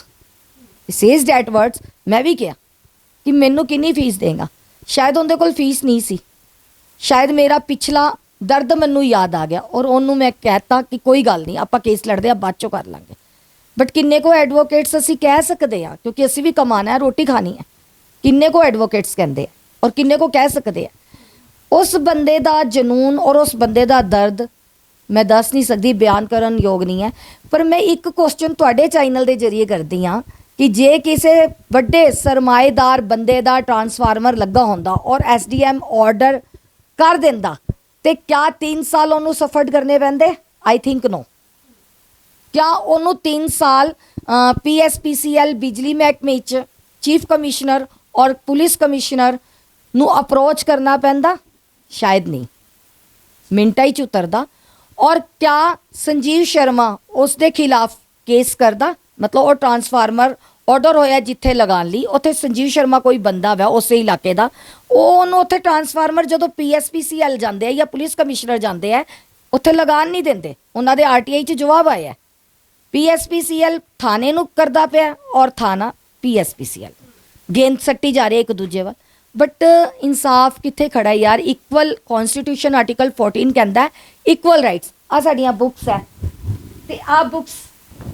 ਸੇਜ਼ ਡੈਟ ਵਰਡਸ। ਮੈਂ ਵੀ ਕਿਹਾ ਕਿ ਮੈਨੂੰ ਕਿੰਨੀ ਫੀਸ ਦੇਂਗਾ। ਸ਼ਾਇਦ ਉਹਦੇ ਕੋਲ ਫੀਸ ਨਹੀਂ ਸੀ, ਸ਼ਾਇਦ ਮੇਰਾ ਪਿਛਲਾ ਦਰਦ ਮੈਨੂੰ ਯਾਦ ਆ ਗਿਆ, ਔਰ ਉਹਨੂੰ ਮੈਂ ਕਹਿਤਾ ਕਿ ਕੋਈ ਗੱਲ ਨਹੀਂ, ਆਪਾਂ ਕੇਸ ਲੜਦੇ ਆ, ਬਾਅਦ ਚੋਂ ਕਰ ਲਾਂਗੇ। ਬਟ ਕਿੰਨੇ ਕੋ ਐਡਵੋਕੇਟਸ ਅਸੀਂ ਕਹਿ ਸਕਦੇ ਆ, ਕਿਉਂਕਿ ਅਸੀਂ ਵੀ ਕਮਾਣਾ ਹੈ, ਰੋਟੀ ਖਾਣੀ ਹੈ। ਕਿੰਨੇ ਕੋ ਐਡਵੋਕੇਟਸ ਕਹਿੰਦੇ ਆ ਔਰ ਕਿੰਨੇ ਕੋ ਕਹਿ ਸਕਦੇ ਆ। ਉਸ ਬੰਦੇ ਦਾ ਜਨੂਨ ਔਰ ਉਸ ਬੰਦੇ ਦਾ ਦਰਦ ਮੈਂ ਦੱਸ ਨਹੀਂ ਸਕਦੀ, ਬਿਆਨ ਕਰਨ ਯੋਗ ਨਹੀਂ ਹੈ। ਪਰ ਮੈਂ ਇੱਕ ਕੁਐਸਚਨ ਤੁਹਾਡੇ ਚੈਨਲ ਦੇ ਜ਼ਰੀਏ ਕਰਦੀ ਹਾਂ ਕਿ ਜੇ ਕਿਸੇ ਵੱਡੇ ਸਰਮਾਏਦਾਰ ਬੰਦੇ ਦਾ ਟਰਾਂਸਫਾਰਮਰ ਲੱਗਾ ਹੁੰਦਾ ਔਰ SDM ਆਰਡਰ ਕਰ ਦਿੰਦਾ, ਤੇ ਕਿਆ 3 ਸਾਲ ਉਹਨੂੰ ਸਫਰ ਕਰਨੇ ਪੈਂਦੇ? ਆਈ ਥਿੰਕ ਨੋ। ਕਿਆ ਉਹਨੂੰ 3 ਸਾਲ PSPCL ਬਿਜਲੀ ਮਹਿਕਮੇ 'ਚ ਚੀਫ ਕਮਿਸ਼ਨਰ ਔਰ ਪੁਲਿਸ ਕਮਿਸ਼ਨਰ ਨੂੰ ਅਪਰੋਚ ਕਰਨਾ ਪੈਂਦਾ? ਸ਼ਾਇਦ ਨਹੀਂ, ਮਿੰਟਾਂ ਹੀ 'ਚ ਉਤਰਦਾ। ਔਰ ਕਿਆ ਸੰਜੀਵ ਸ਼ਰਮਾ ਉਸ ਦੇ ਖਿਲਾਫ ਕੇਸ ਕਰਦਾ? ਮਤਲਬ ਉਹ ਟਰਾਂਸਫਾਰਮਰ ਆਰਡਰ ਹੋਇਆ ਜਿੱਥੇ ਲਗਾਉਣ ਲਈ, ਉੱਥੇ ਸੰਜੀਵ ਸ਼ਰਮਾ ਕੋਈ ਬੰਦਾ ਵਾ ਉਸੇ ਇਲਾਕੇ ਦਾ, ਉਹਨੂੰ ਉੱਥੇ ਟਰਾਂਸਫਾਰਮਰ ਜਦੋਂ PSPCL ਜਾਂਦੇ ਆ ਜਾਂ ਪੁਲਿਸ ਕਮਿਸ਼ਨਰ ਜਾਂਦੇ ਆ ਉੱਥੇ ਲਗਾਉਣ ਨਹੀਂ ਦਿੰਦੇ। ਉਹਨਾਂ ਦੇ RTI 'ਚ ਜਵਾਬ ਆਇਆ, PSPCL ਥਾਣੇ ਨੂੰ ਕਰਦਾ ਪਿਆ ਔਰ ਥਾਣਾ PSPCL, ਗੇਂਦ ਸੱਟੀ ਜਾ ਰਹੀ ਹੈ ਇੱਕ ਦੂਜੇ ਵੱਲ। ਬਟ ਇਨਸਾਫ ਕਿੱਥੇ ਖੜਾ ਹੈ ਯਾਰ? ਇਕੁਅਲ ਕਨਸਟੀਟਿਊਸ਼ਨ ਆਰਟੀਕਲ 14 ਕਹਿੰਦਾ ਇਕੁਅਲ ਰਾਈਟਸ। ਆ ਸਾਡੀਆਂ ਬੁੱਕਸ ਹੈ ਤੇ ਆ ਬੁੱਕਸ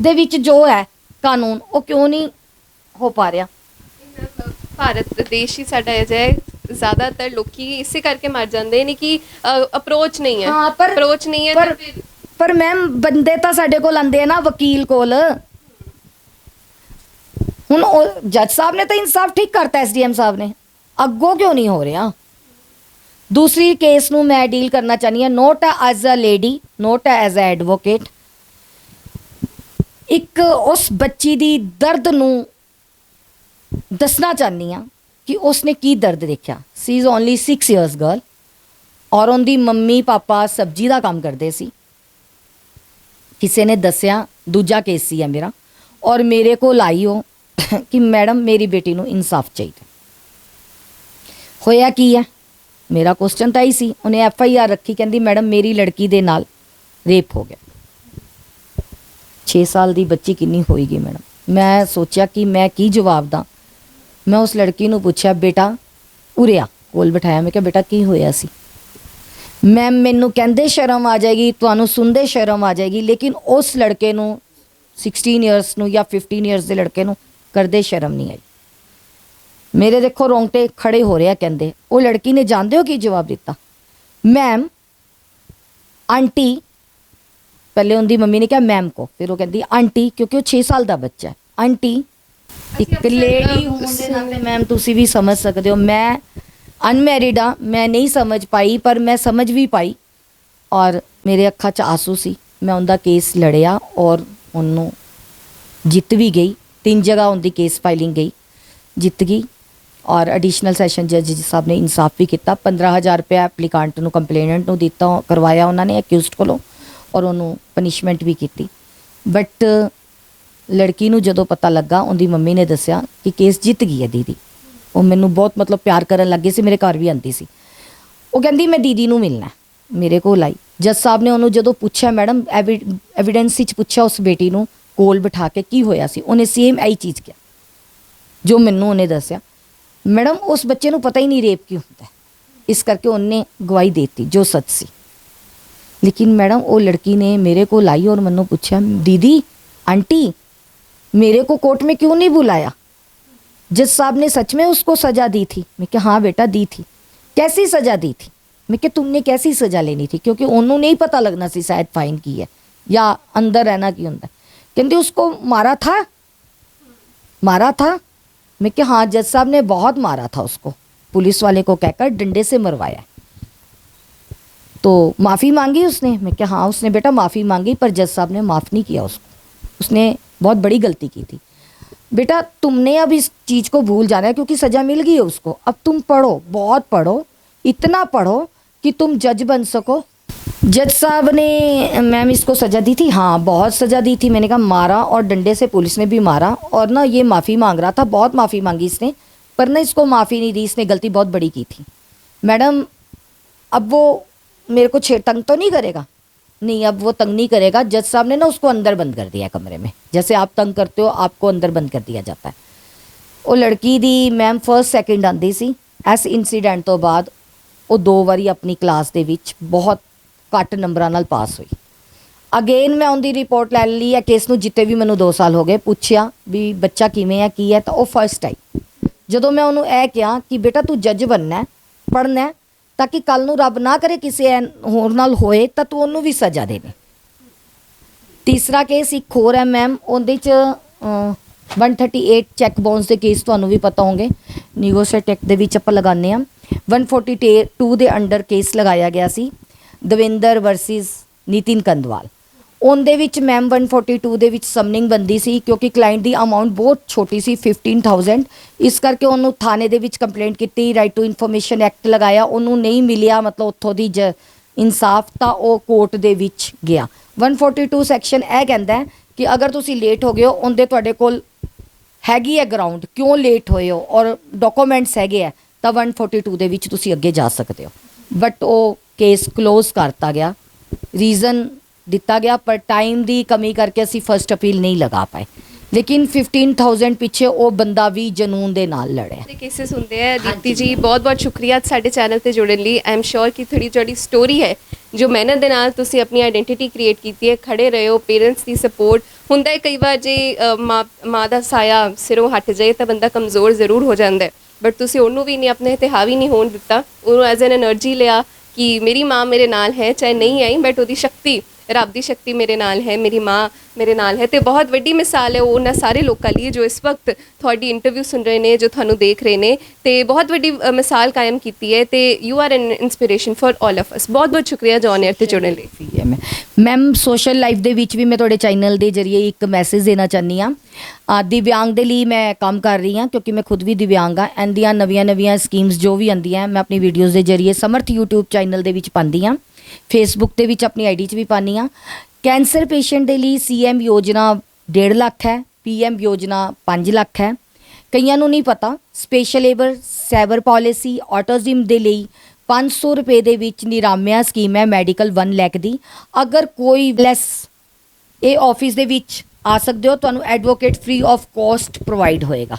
ਦੇ ਵਿੱਚ ਜੋ ਹੈ ਕਾਨੂੰਨ ਉਹ ਕਿਉਂ ਨਹੀਂ ਹੋ ਪਾ ਰਿਹਾ? ਭਾਰਤ ਦੇਸ਼ ਹੀ ਸਾਡਾ ਅਜਿਹਾ ਹੈ, ਜ਼ਿਆਦਾਤਰ ਲੋਕੀ ਇਸੇ ਕਰਕੇ ਮਰ ਜਾਂਦੇ ਨੇ ਕਿ ਅਪਰੋਚ ਨਹੀਂ ਹੈ। ਹਾਂ, ਪਰ ਅਪਰੋਚ ਨਹੀਂ ਹੈ ਤਾਂ ਫਿਰ ਪਰ ਮੈਮ ਬੰਦੇ ਤਾਂ ਸਾਡੇ ਕੋਲ ਆਂਦੇ ਆ ਨਾ ਵਕੀਲ ਕੋਲ। ਹੁਣ ਉਹ ਜੱਜ ਸਾਹਿਬ ਨੇ ਤਾਂ ਇਨਸਾਫ ਠੀਕ ਕਰਤਾ, SDM ਸਾਹਿਬ ਨੇ, ਅੱਗੋਂ ਕਿਉਂ ਨਹੀਂ ਹੋ ਰਿਹਾ? ਦੂਸਰੀ ਕੇਸ ਨੂੰ ਮੈਂ ਡੀਲ ਕਰਨਾ ਚਾਹਨੀ ਹਾਂ, not as a lady, not as a advocate. ਇੱਕ ਉਸ ਬੱਚੀ ਦੀ ਦਰਦ ਨੂੰ ਦੱਸਣਾ ਚਾਹਨੀ ਹਾਂ ਕਿ ਉਸਨੇ ਕੀ ਦਰਦ ਦੇਖਿਆ। ਸੀ ਇਜ਼ ਓਨਲੀ 6 ਇਅਰਸ ਗਰਲ ਔਰ ਉਹਦੀ ਮੰਮੀ ਪਾਪਾ ਸਬਜ਼ੀ ਦਾ ਕੰਮ ਕਰਦੇ ਸੀ। ਕਿਸੇ ਨੇ ਦੱਸਿਆ, ਦੂਜਾ ਕੇਸ ਸੀ ਹੈ ਮੇਰਾ, ਔਰ ਮੇਰੇ ਕੋਲ ਆਈ ਉਹ ਕਿ ਮੈਡਮ ਮੇਰੀ ਬੇਟੀ ਨੂੰ ਇਨਸਾਫ ਚਾਹੀਦਾ। ਹੋਇਆ ਕੀ ਹੈ? ਮੇਰਾ ਕੁਐਸਚਨ ਤਾਂ ਹੀ ਸੀ। ਉਹਨੇ FIR ਰੱਖੀ, ਕਹਿੰਦੀ ਮੈਡਮ ਮੇਰੀ ਲੜਕੀ ਦੇ ਨਾਲ ਰੇਪ ਹੋ ਗਿਆ। 6 ਸਾਲ ਦੀ ਬੱਚੀ ਕਿੰਨੀ ਹੋਏਗੀ ਮੈਡਮ? ਮੈਂ ਸੋਚਿਆ ਕਿ ਮੈਂ ਕੀ ਜਵਾਬ ਦਾਂ। ਮੈਂ ਉਸ ਲੜਕੀ ਨੂੰ ਪੁੱਛਿਆ, ਬੇਟਾ ਉਰੇ ਆ, ਕੋਲ ਬਿਠਾਇਆ। ਮੈਂ ਕਿਹਾ ਬੇਟਾ ਕੀ ਹੋਇਆ ਸੀ? ਮੈਮ ਮੈਨੂੰ ਕਹਿੰਦੇ ਸ਼ਰਮ ਆ ਜਾਏਗੀ, ਤੁਹਾਨੂੰ ਸੁਣਦੇ ਸ਼ਰਮ ਆ ਜਾਏਗੀ, ਲੇਕਿਨ ਉਸ ਲੜਕੇ ਨੂੰ 16 ਇਅਰਸ ਨੂੰ ਜਾਂ 15 ਇਅਰਸ ਦੇ ਲੜਕੇ ਨੂੰ ਕਰਦੇ ਸ਼ਰਮ ਨਹੀਂ ਆਈ। ਮੇਰੇ ਦੇਖੋ ਰੋਂਗਟੇ ਖੜੇ ਹੋ ਰਿਹਾ। ਕਹਿੰਦੇ ਉਹ ਲੜਕੀ ਨੇ ਜਾਣਦੇ ਹੋ ਕੀ ਜਵਾਬ ਦਿੱਤਾ? ਮੈਮ ਆਂਟੀ, ਪਹਿਲੇ ਉਹਦੀ ਮੰਮੀ ਨੇ ਕਿਹਾ ਮੈਮ ਕੋ, ਫਿਰ ਉਹ ਕਹਿੰਦੀ ਆਂਟੀ, ਕਿਉਂਕਿ ਉਹ 6 ਸਾਲ ਦਾ ਬੱਚਾ ਹੈ। ਆਂਟੀ ਇੱਕ ਲੇਡੀ ਹੋਣ ਦੇ ਨਾਤੇ ਮੈਮ ਤੁਸੀਂ ਵੀ ਸਮਝ ਸਕਦੇ ਹੋ, ਮੈਂ ਅਨਮੈਰਿਡ ਆ, ਮੈਂ ਨਹੀਂ ਸਮਝ ਪਾਈ, ਪਰ ਮੈਂ ਸਮਝ ਵੀ ਪਾਈ ਔਰ ਮੇਰੇ ਅੱਖਾਂ 'ਚ ਆਂਸੂ ਸੀ। ਮੈਂ ਉਹਦਾ ਕੇਸ ਲੜਿਆ ਔਰ ਉਹਨੂੰ ਜਿੱਤ ਵੀ ਗਈ। 3 ਜਗ੍ਹਾ ਉਹਦੀ ਕੇਸ ਫਾਈਲਿੰਗ ਗਈ, ਜਿੱਤ ਗਈ ਔਰ ਐਡੀਸ਼ਨਲ ਸੈਸ਼ਨ ਜੱਜ ਸਾਹਿਬ ਨੇ ਇਨਸਾਫ ਵੀ ਕੀਤਾ। 15,000 ਰੁਪਇਆ ਐਪਲੀਕਾਂਟ ਨੂੰ, ਕੰਪਲੇਨੈਂਟ ਨੂੰ ਦਿੱਤਾ, ਕਰਵਾਇਆ ਉਹਨਾਂ ਨੇ ਅਕਿਊਜ਼ਡ ਕੋਲੋਂ ਔਰ ਉਹਨੂੰ ਪਨਿਸ਼ਮੈਂਟ ਵੀ ਕੀਤੀ। ਬਟ ਲੜਕੀ ਨੂੰ ਜਦੋਂ ਪਤਾ ਲੱਗਾ, ਉਹਦੀ ਮੰਮੀ ਨੇ ਦੱਸਿਆ ਕਿ ਕੇਸ ਜਿੱਤ ਗਈ ਹੈ ਦੀਦੀ। ਉਹ ਮੈਨੂੰ ਬਹੁਤ ਮਤਲਬ ਪਿਆਰ ਕਰਨ ਲੱਗੇ ਸੀ, ਮੇਰੇ ਘਰ ਵੀ ਆਉਂਦੀ ਸੀ। ਉਹ ਕਹਿੰਦੀ ਮੈਂ ਦੀਦੀ ਨੂੰ ਮਿਲਣਾ। ਮੇਰੇ ਕੋਲ ਆਈ। ਜੱਜ ਸਾਹਿਬ ਨੇ ਉਹਨੂੰ ਜਦੋਂ ਪੁੱਛਿਆ, ਮੈਡਮ ਐਵੀਡੈਂਸ ਵਿੱਚ ਪੁੱਛਿਆ ਉਸ ਬੇਟੀ ਨੂੰ ਕੋਲ ਬਿਠਾ ਕੇ ਕੀ ਹੋਇਆ ਸੀ, ਉਹਨੇ ਸੇਮ ਇਹੀ ਚੀਜ਼ ਕਿਹਾ ਜੋ ਮੈਨੂੰ ਉਹਨੇ ਦੱਸਿਆ। ਮੈਡਮ ਉਸ ਬੱਚੇ ਨੂੰ ਪਤਾ ਹੀ ਨਹੀਂ ਰੇਪ ਕੀ ਹੁੰਦਾ, ਇਸ ਕਰਕੇ ਉਹਨੇ ਗਵਾਹੀ ਦੇਤੀ ਜੋ ਸੱਚ ਸੀ। लेकिन मैडम वो लड़की ने मेरे को लाई और मैंने पूछा, दीदी आंटी मेरे को कोर्ट में क्यों नहीं बुलाया? जज साहब ने सच में उसको सज़ा दी थी? मैं क्या हाँ बेटा दी थी। कैसी सज़ा दी थी? मैं क्या तुमने कैसी सज़ा लेनी थी? क्योंकि उन्होंने नहीं पता लगना सी शायद फाइन की है या अंदर रहना की होता। कहते उसको मारा था, मारा था। मैं क्या हाँ जज साहब ने बहुत मारा था उसको, पुलिस वाले को कहकर डंडे से मरवाया। तो माफ़ी मांगी उसने? मैं क्या हाँ उसने बेटा माफ़ी मांगी, पर जज साहब ने माफ़ नहीं किया उसको, उसने बहुत बड़ी गलती की थी। बेटा तुमने अब इस चीज़ को भूल जाना है क्योंकि सज़ा मिल गई है उसको। अब तुम पढ़ो, बहुत पढ़ो, इतना पढ़ो कि तुम जज बन सको। जज साहब ने मैम इसको सज़ा दी थी? हाँ बहुत सज़ा दी थी। मैंने कहा मारा और डंडे से पुलिस ने भी मारा और ना ये माफ़ी मांग रहा था, बहुत माफ़ी मांगी इसने, पर ना इसको माफ़ी नहीं दी, इसने गलती बहुत बड़ी की थी। मैडम अब वो मेरे को तंग तो नहीं करेगा? नहीं अब वो तंग नहीं करेगा। जज साहब ने ना उसको अंदर बंद कर दिया कमरे में, जैसे आप तंग करते हो आपको अंदर बंद कर दिया जाता है। वो लड़की दी मैम फर्स्ट सैकेंड आंदी सी। इस इंसीडेंट तो बाद वो 2 ਵਾਰੀ अपनी क्लास ਦੇ ਵਿੱਚ बहुत ਘੱਟ ਨੰਬਰਾਂ ਨਾਲ ਪਾਸ ਹੋਈ। ਅਗੇਨ ਮੈਂ ਉਹਦੀ ਰਿਪੋਰਟ ਲੈ ਲਈ ਹੈ ਕੇਸ ਨੂੰ, ਜਿੱਤੇ ਵੀ ਮੈਨੂੰ 2 ਸਾਲ ਹੋ ਗਏ। ਪੁੱਛਿਆ ਵੀ ਬੱਚਾ ਕਿਵੇਂ ਹੈ ਕੀ ਹੈ, ਤਾਂ ਉਹ ਫਸਟ ਆਈ। ਜਦੋਂ ਮੈਂ ਉਹਨੂੰ ਇਹ ਕਿਹਾ ਕਿ ਬੇਟਾ ਤੂੰ ਜੱਜ ਬਣਨਾ, ਪੜ੍ਹਨਾ, ਤਾਂ ਕਿ ਕੱਲ ਨੂੰ ਰੱਬ ਨਾ ਕਰੇ ਕਿਸੇ ਹੋਰ ਨਾਲ ਹੋਏ ਤਾਂ ਤੂੰ ਉਹਨੂੰ ਵੀ ਸਜ਼ਾ ਦੇਵੇਂ। ਤੀਸਰਾ ਕੇਸ ਇੱਕ ਹੋਰ ਹੈ ਮੈਮ, ਉਹਦੇ 'ਚ 138 ਚੈੱਕ ਬਾਉਂਸ ਦੇ ਕੇਸ ਤੁਹਾਨੂੰ ਵੀ ਪਤਾ ਹੋਣਗੇ, ਨੀਗੋਸ਼ੀਏਟ ਐਕਟ ਦੇ ਵਿੱਚ ਆਪਾਂ ਲਗਾਉਂਦੇ ਹਾਂ। 142 ਦੇ ਅੰਡਰ ਕੇਸ ਲਗਾਇਆ ਗਿਆ ਸੀ, ਦਵਿੰਦਰ ਵਰਸਿਸ ਨਿਤਿਨ ਕੰਦਵਾਲ। ਉਹਦੇ ਵਿੱਚ ਮੈਮ 142 ਦੇ ਵਿੱਚ ਸਮਨਿੰਗ ਬੰਦੀ ਸੀ ਕਿਉਂਕਿ ਕਲਾਇੰਟ ਦੀ ਅਮਾਉਂਟ ਬਹੁਤ ਛੋਟੀ ਸੀ 15000, ਇਸ ਕਰਕੇ ਉਹਨੂੰ ਥਾਣੇ ਦੇ ਵਿੱਚ ਕੰਪਲੇਂਟ ਕੀਤੀ, ਰਾਈਟ ਟੂ ਇਨਫੋਰਮੇਸ਼ਨ ਐਕਟ ਲਗਾਇਆ, ਉਹਨੂੰ ਨਹੀਂ ਮਿਲਿਆ ਮਤਲਬ ਉੱਥੋਂ ਦੀ ਇਨਸਾਫ, ਤਾਂ ਉਹ ਕੋਰਟ ਦੇ ਵਿੱਚ ਗਿਆ। 142 ਸੈਕਸ਼ਨ ਇਹ ਕਹਿੰਦਾ ਹੈ ਕਿ ਅਗਰ ਤੁਸੀਂ ਲੇਟ ਹੋ ਗਏ ਹੋ, ਉਹਦੇ ਤੁਹਾਡੇ ਕੋਲ ਹੈਗੀ ਹੈ ਗਰਾਊਂਡ ਕਿਉਂ ਲੇਟ ਹੋਏ ਹੋ ਔਰ ਡਾਕੂਮੈਂਟਸ ਹੈਗੇ ਆ, ਤਾਂ 142 ਦੇ ਵਿੱਚ ਤੁਸੀਂ ਅੱਗੇ ਜਾ ਸਕਦੇ ਹੋ। ਬਟ ਉਹ ਕੇਸ ਕਲੋਜ਼ ਕਰਤਾ ਗਿਆ, ਰੀਜ਼ਨ ਦਿੱਤਾ ਗਿਆ, ਪਰ ਟਾਈਮ ਦੀ ਕਮੀ ਕਰਕੇ ਅਸੀਂ ਫਰਸਟ ਅਪੀਲ ਨਹੀਂ ਲਗਾ ਪਾਏ। ਲੇਕਿਨ 15000 ਪਿੱਛੇ ਉਹ ਬੰਦਾ ਵੀ ਜਨੂਨ ਦੇ ਨਾਲ ਲੜਿਆ। ਦੇ ਕੇਸਿਸ ਹੁੰਦੇ ਆ। ਦੀਪਤੀ ਜੀ ਬਹੁਤ ਬਹੁਤ ਸ਼ੁਕਰੀਆ ਸਾਡੇ ਚੈਨਲ ਤੇ ਜੁੜਨ ਲਈ। ਆਈ ਐਮ ਸ਼ੋਰ ਕਿ ਥੋੜੀ ਜਿਹੜੀ ਸਟੋਰੀ ਹੈ, ਜੋ ਮਿਹਨਤ ਦੇ ਨਾਲ ਤੁਸੀਂ ਆਪਣੀ ਆਇਡੈਂਟੀਟੀ ਕ੍ਰੀਏਟ ਕੀਤੀ ਹੈ, ਖੜੇ ਰਹੇ ਹੋ, ਪੇਰੈਂਟਸ ਦੀ ਸਪੋਰਟ ਹੁੰਦਾ ਹੈ। ਕਈ ਵਾਰ ਜੇ ਮਾਂ ਦਾ ਸਾਇਆ ਸਿਰੋਂ ਹਟ ਜਾਏ ਤਾਂ ਬੰਦਾ ਕਮਜ਼ੋਰ ਜ਼ਰੂਰ ਹੋ ਜਾਂਦਾ ਹੈ, ਬਟ ਤੁਸੀਂ ਉਹਨੂੰ ਵੀ ਨਹੀਂ ਆਪਣੇ ਤੇ ਹਾਵੀ ਨਹੀਂ ਹੋਣ ਦਿੱਤਾ, ਉਹਨੂੰ ਐਜ਼ ਐਨ એનર્ਜੀ ਲਿਆ ਕਿ ਮੇਰੀ ਮਾਂ ਮੇਰੇ ਨਾਲ ਹੈ, ਚਾਹੇ ਨਹੀਂ ਆਈ ਬਟ ਉਹਦੀ ਸ਼ਕਤੀ, ਰੱਬ ਦੀ ਸ਼ਕਤੀ ਮੇਰੇ ਨਾਲ ਹੈ, ਮੇਰੀ ਮਾਂ ਮੇਰੇ ਨਾਲ ਹੈ। ਤੇ ਬਹੁਤ ਵੱਡੀ ਮਿਸਾਲ ਹੈ ਉਹਨਾਂ ਸਾਰੇ ਲੋਕਾਂ ਲਈ ਜੋ ਇਸ ਵਕਤ ਤੁਹਾਡੀ ਇੰਟਰਵਿਊ ਸੁਣ ਰਹੇ ਨੇ, ਜੋ ਤੁਹਾਨੂੰ ਦੇਖ ਰਹੇ ਨੇ, ਤੇ ਬਹੁਤ ਵੱਡੀ ਮਿਸਾਲ ਕਾਇਮ ਕੀਤੀ ਹੈ ਤੇ you are an inspiration for all of ਅਸ। ਬਹੁਤ ਬਹੁਤ ਸ਼ੁਕਰੀਆ ਜੌਨ 에ਅਰ ਤੇ ਜੁੜਨ ਲਈ। ਮੈਮ ਸੋਸ਼ਲ ਲਾਈਫ ਦੇ ਵਿੱਚ ਵੀ ਮੈਂ ਤੁਹਾਡੇ ਚੈਨਲ ਦੇ ਜ਼ਰੀਏ ਇੱਕ ਮੈਸੇਜ ਦੇਣਾ ਚਾਹੁੰਦੀ ਹਾਂ। ਦਿਵਿਆਂਗ ਦੇ ਲਈ ਮੈਂ ਕੰਮ ਕਰ ਰਹੀ ਹਾਂ ਕਿਉਂਕਿ ਮੈਂ ਖੁਦ ਵੀ ਦਿਵਿਆਂਗ ਹਾਂ। ਇਹਦੀਆਂ ਨਵੀਆਂ ਸਕੀਮਸ ਜੋ ਵੀ ਆਉਂਦੀਆਂ ਮੈਂ ਆਪਣੀ ਵੀਡੀਓਜ਼ ਦੇ ਜ਼ਰੀਏ ਸਮਰਥ YouTube ਚੈਨਲ ਦੇ ਵਿੱਚ ਪਾਉਂਦੀ ਹਾਂ, ਫੇਸਬੁੱਕ ਦੇ ਵਿੱਚ ਆਪਣੀ ਆਈਡੀ 'ਚ ਵੀ ਪਾਉਂਦੀ ਹਾਂ। ਕੈਂਸਰ ਪੇਸ਼ੈਂਟ ਦੇ ਲਈ CM ਯੋਜਨਾ 1.5 ਲੱਖ ਹੈ, PM ਯੋਜਨਾ 5 ਲੱਖ ਹੈ। ਕਈਆਂ ਨੂੰ ਨਹੀਂ ਪਤਾ, special able cyber policy autism ਦੇ ਲਈ 500 ਰੁਪਏ ਦੇ ਵਿੱਚ ਨਿਰਾਮਿਆ ਸਕੀਮ ਹੈ ਮੈਡੀਕਲ 1 ਲੱਖ ਦੀ। ਅਗਰ ਕੋਈ ਲੈਸ ਇਹ ਆਫਿਸ ਦੇ ਵਿੱਚ ਆ ਸਕਦੇ ਹੋ, ਤੁਹਾਨੂੰ advocate free of cost provide ਹੋਏਗਾ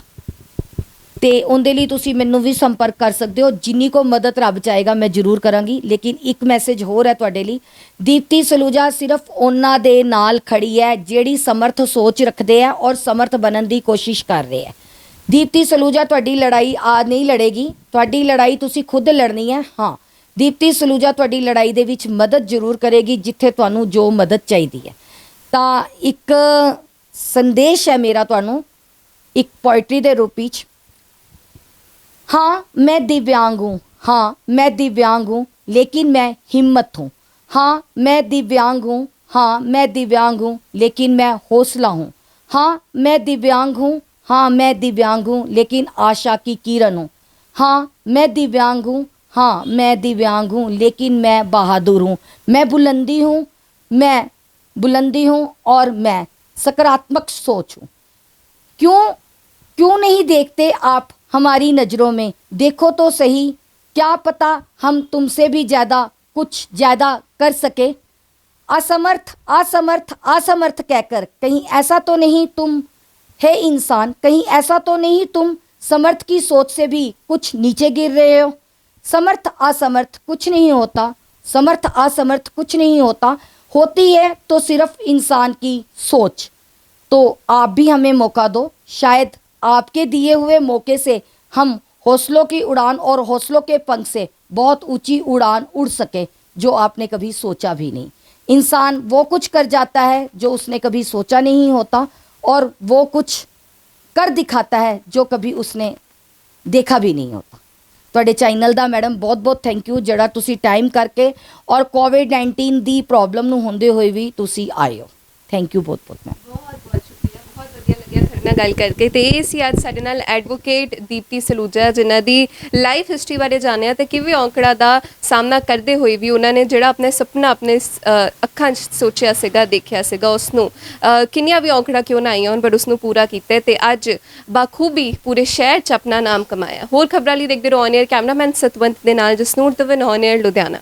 ਤੇ ਉਹਦੇ ਲਈ ਤੁਸੀਂ ਮੈਨੂੰ ਵੀ ਸੰਪਰਕ ਕਰ ਸਕਦੇ ਹੋ। ਜਿੰਨੀ ਕੋ ਮਦਦ ਰੱਬ ਚਾਹੇਗਾ ਮੈਂ ਜ਼ਰੂਰ ਕਰਾਂਗੀ। ਲੇਕਿਨ ਇੱਕ ਮੈਸੇਜ ਹੋਰ ਹੈ ਤੁਹਾਡੇ ਲਈ, ਦੀਪਤੀ ਸਲੂਜਾ ਸਿਰਫ ਉਹਨਾਂ ਦੇ ਨਾਲ ਖੜੀ ਹੈ ਜਿਹੜੀ ਸਮਰਥ ਸੋਚ ਰੱਖਦੇ ਆ ਔਰ ਸਮਰਥ ਬਣਨ ਦੀ ਕੋਸ਼ਿਸ਼ ਕਰ ਰਹੇ ਹੈ। ਦੀਪਤੀ ਸਲੂਜਾ ਤੁਹਾਡੀ ਲੜਾਈ ਨਹੀਂ ਲੜੇਗੀ, ਤੁਹਾਡੀ ਲੜਾਈ ਤੁਸੀਂ ਖੁਦ ਲੜਨੀ ਹੈ। ਹਾਂ, ਦੀਪਤੀ ਸਲੂਜਾ ਤੁਹਾਡੀ ਲੜਾਈ ਦੇ ਵਿੱਚ ਮਦਦ ਜ਼ਰੂਰ ਕਰੇਗੀ ਜਿੱਥੇ ਤੁਹਾਨੂੰ ਜੋ ਮਦਦ ਚਾਹੀਦੀ ਹੈ। ਤਾਂ ਇੱਕ ਸੰਦੇਸ਼ ਹੈ ਮੇਰਾ ਤੁਹਾਨੂੰ ਇੱਕ ਪੋਇਟਰੀ ਦੇ ਰੂਪ ਵਿੱਚ। हाँ मैं दिव्यांग हूँ, हाँ मैं दिव्यांग हूँ, लेकिन मैं हिम्मत हूँ। हाँ मैं दिव्यांग हूँ, हाँ मैं दिव्यांग हूँ, लेकिन मैं हौसला हूँ। हाँ मैं दिव्यांग हूँ, हाँ मैं दिव्यांग हूँ, लेकिन आशा की किरण हूँ। हाँ मैं दिव्यांग हूँ, हाँ मैं दिव्यांग हूँ, लेकिन मैं बहादुर हूँ। मैं बुलंदी हूँ, मैं बुलंदी हूँ और मैं सकारात्मक सोच हूँ। क्यों नहीं देखते आप हमारी नज़रों में? देखो तो सही, क्या पता हम तुमसे भी कुछ ज़्यादा कर सके। असमर्थ असमर्थ असमर्थ कहकर कहीं ऐसा तो नहीं तुम है इंसान, कहीं ऐसा तो नहीं तुम समर्थ की सोच से भी कुछ नीचे गिर रहे हो। समर्थ असमर्थ कुछ नहीं होता, समर्थ असमर्थ कुछ नहीं होता, होती है तो सिर्फ इंसान की सोच। तो आप भी हमें मौका दो, शायद आपके दिए हुए मौके से हम हौसलों की उड़ान और हौसलों के पंख से बहुत ऊंची उड़ान उड़ सके जो आपने कभी सोचा भी नहीं। इंसान वो कुछ कर जाता है जो उसने कभी सोचा नहीं होता और वो कुछ कर दिखाता है जो कभी उसने देखा भी नहीं होता। ਤੁਹਾਡੇ ਚੈਨਲ ਦਾ ਮੈਡਮ ਬਹੁਤ ਬਹੁਤ ਥੈਂਕ ਯੂ ਜਿਹੜਾ ਤੁਸੀਂ ਟਾਈਮ ਕਰਕੇ ਔਰ ਕੋਵਿਡ-19 ਦੀ ਪ੍ਰੋਬਲਮ ਨੂੰ ਹੁੰਦੇ ਹੋਏ ਵੀ ਤੁਸੀਂ ਆਏ ਹੋ। ਥੈਂਕ ਯੂ ਬਹੁਤ ਬਹੁਤ ਮੈਮ। ਬਹੁਤ ਸ਼ੁਕਰੀਆ, ਬਹੁਤ ਵਧੀਆ ਲੱਗਿਆ ਤੁਹਾਡੇ ਨਾਲ ਗੱਲ ਕਰਕੇ। ਤੇ ਇਹ ਸੀ ਅੱਜ ਸਾਡੇ ਨਾਲ ਐਡਵੋਕੇਟ ਦੀਪਤੀ ਸਲੂਜਾ, ਜਿਨ੍ਹਾਂ ਦੀ ਲਾਈਫ ਹਿਸਟਰੀ ਬਾਰੇ ਜਾਣਿਆ ਤੇ ਕਿਵੇਂ ਔਂਕੜਾਂ ਦਾ ਸਾਹਮਣਾ ਕਰਦੇ ਹੋਏ ਵੀ ਉਹਨਾਂ ਨੇ ਜਿਹੜਾ ਆਪਣੇ ਸੁਪਨਾ ਆਪਣੇ ਅੱਖਾਂ 'ਚ ਸੋਚਿਆ ਸੀਗਾ, ਦੇਖਿਆ ਸੀਗਾ, ਉਸਨੂੰ ਕਿੰਨੀਆਂ ਵੀ ਔਂਕੜਾਂ ਕਿਉਂ ਨਾ ਆਈਆਂ ਹੋਣ ਪਰ ਉਸਨੂੰ ਪੂਰਾ ਕੀਤਾ ਤੇ ਅੱਜ ਬਾਖੂਬੀ ਪੂਰੇ ਸ਼ਹਿਰ 'ਚ ਆਪਣਾ ਨਾਮ ਕਮਾਇਆ। ਹੋਰ ਖਬਰਾਂ ਲਈ ਦੇਖਦੇ ਰਹੋ ਔਨ 에ਅਰ। ਕੈਮਰਾਮੈਨ ਸਤਵੰਤ ਦੇ ਨਾਲ ਜਸਨੂਰ ਤਵਨ, ਔਨ 에ਅਰ ਲੁਧਿਆਣਾ।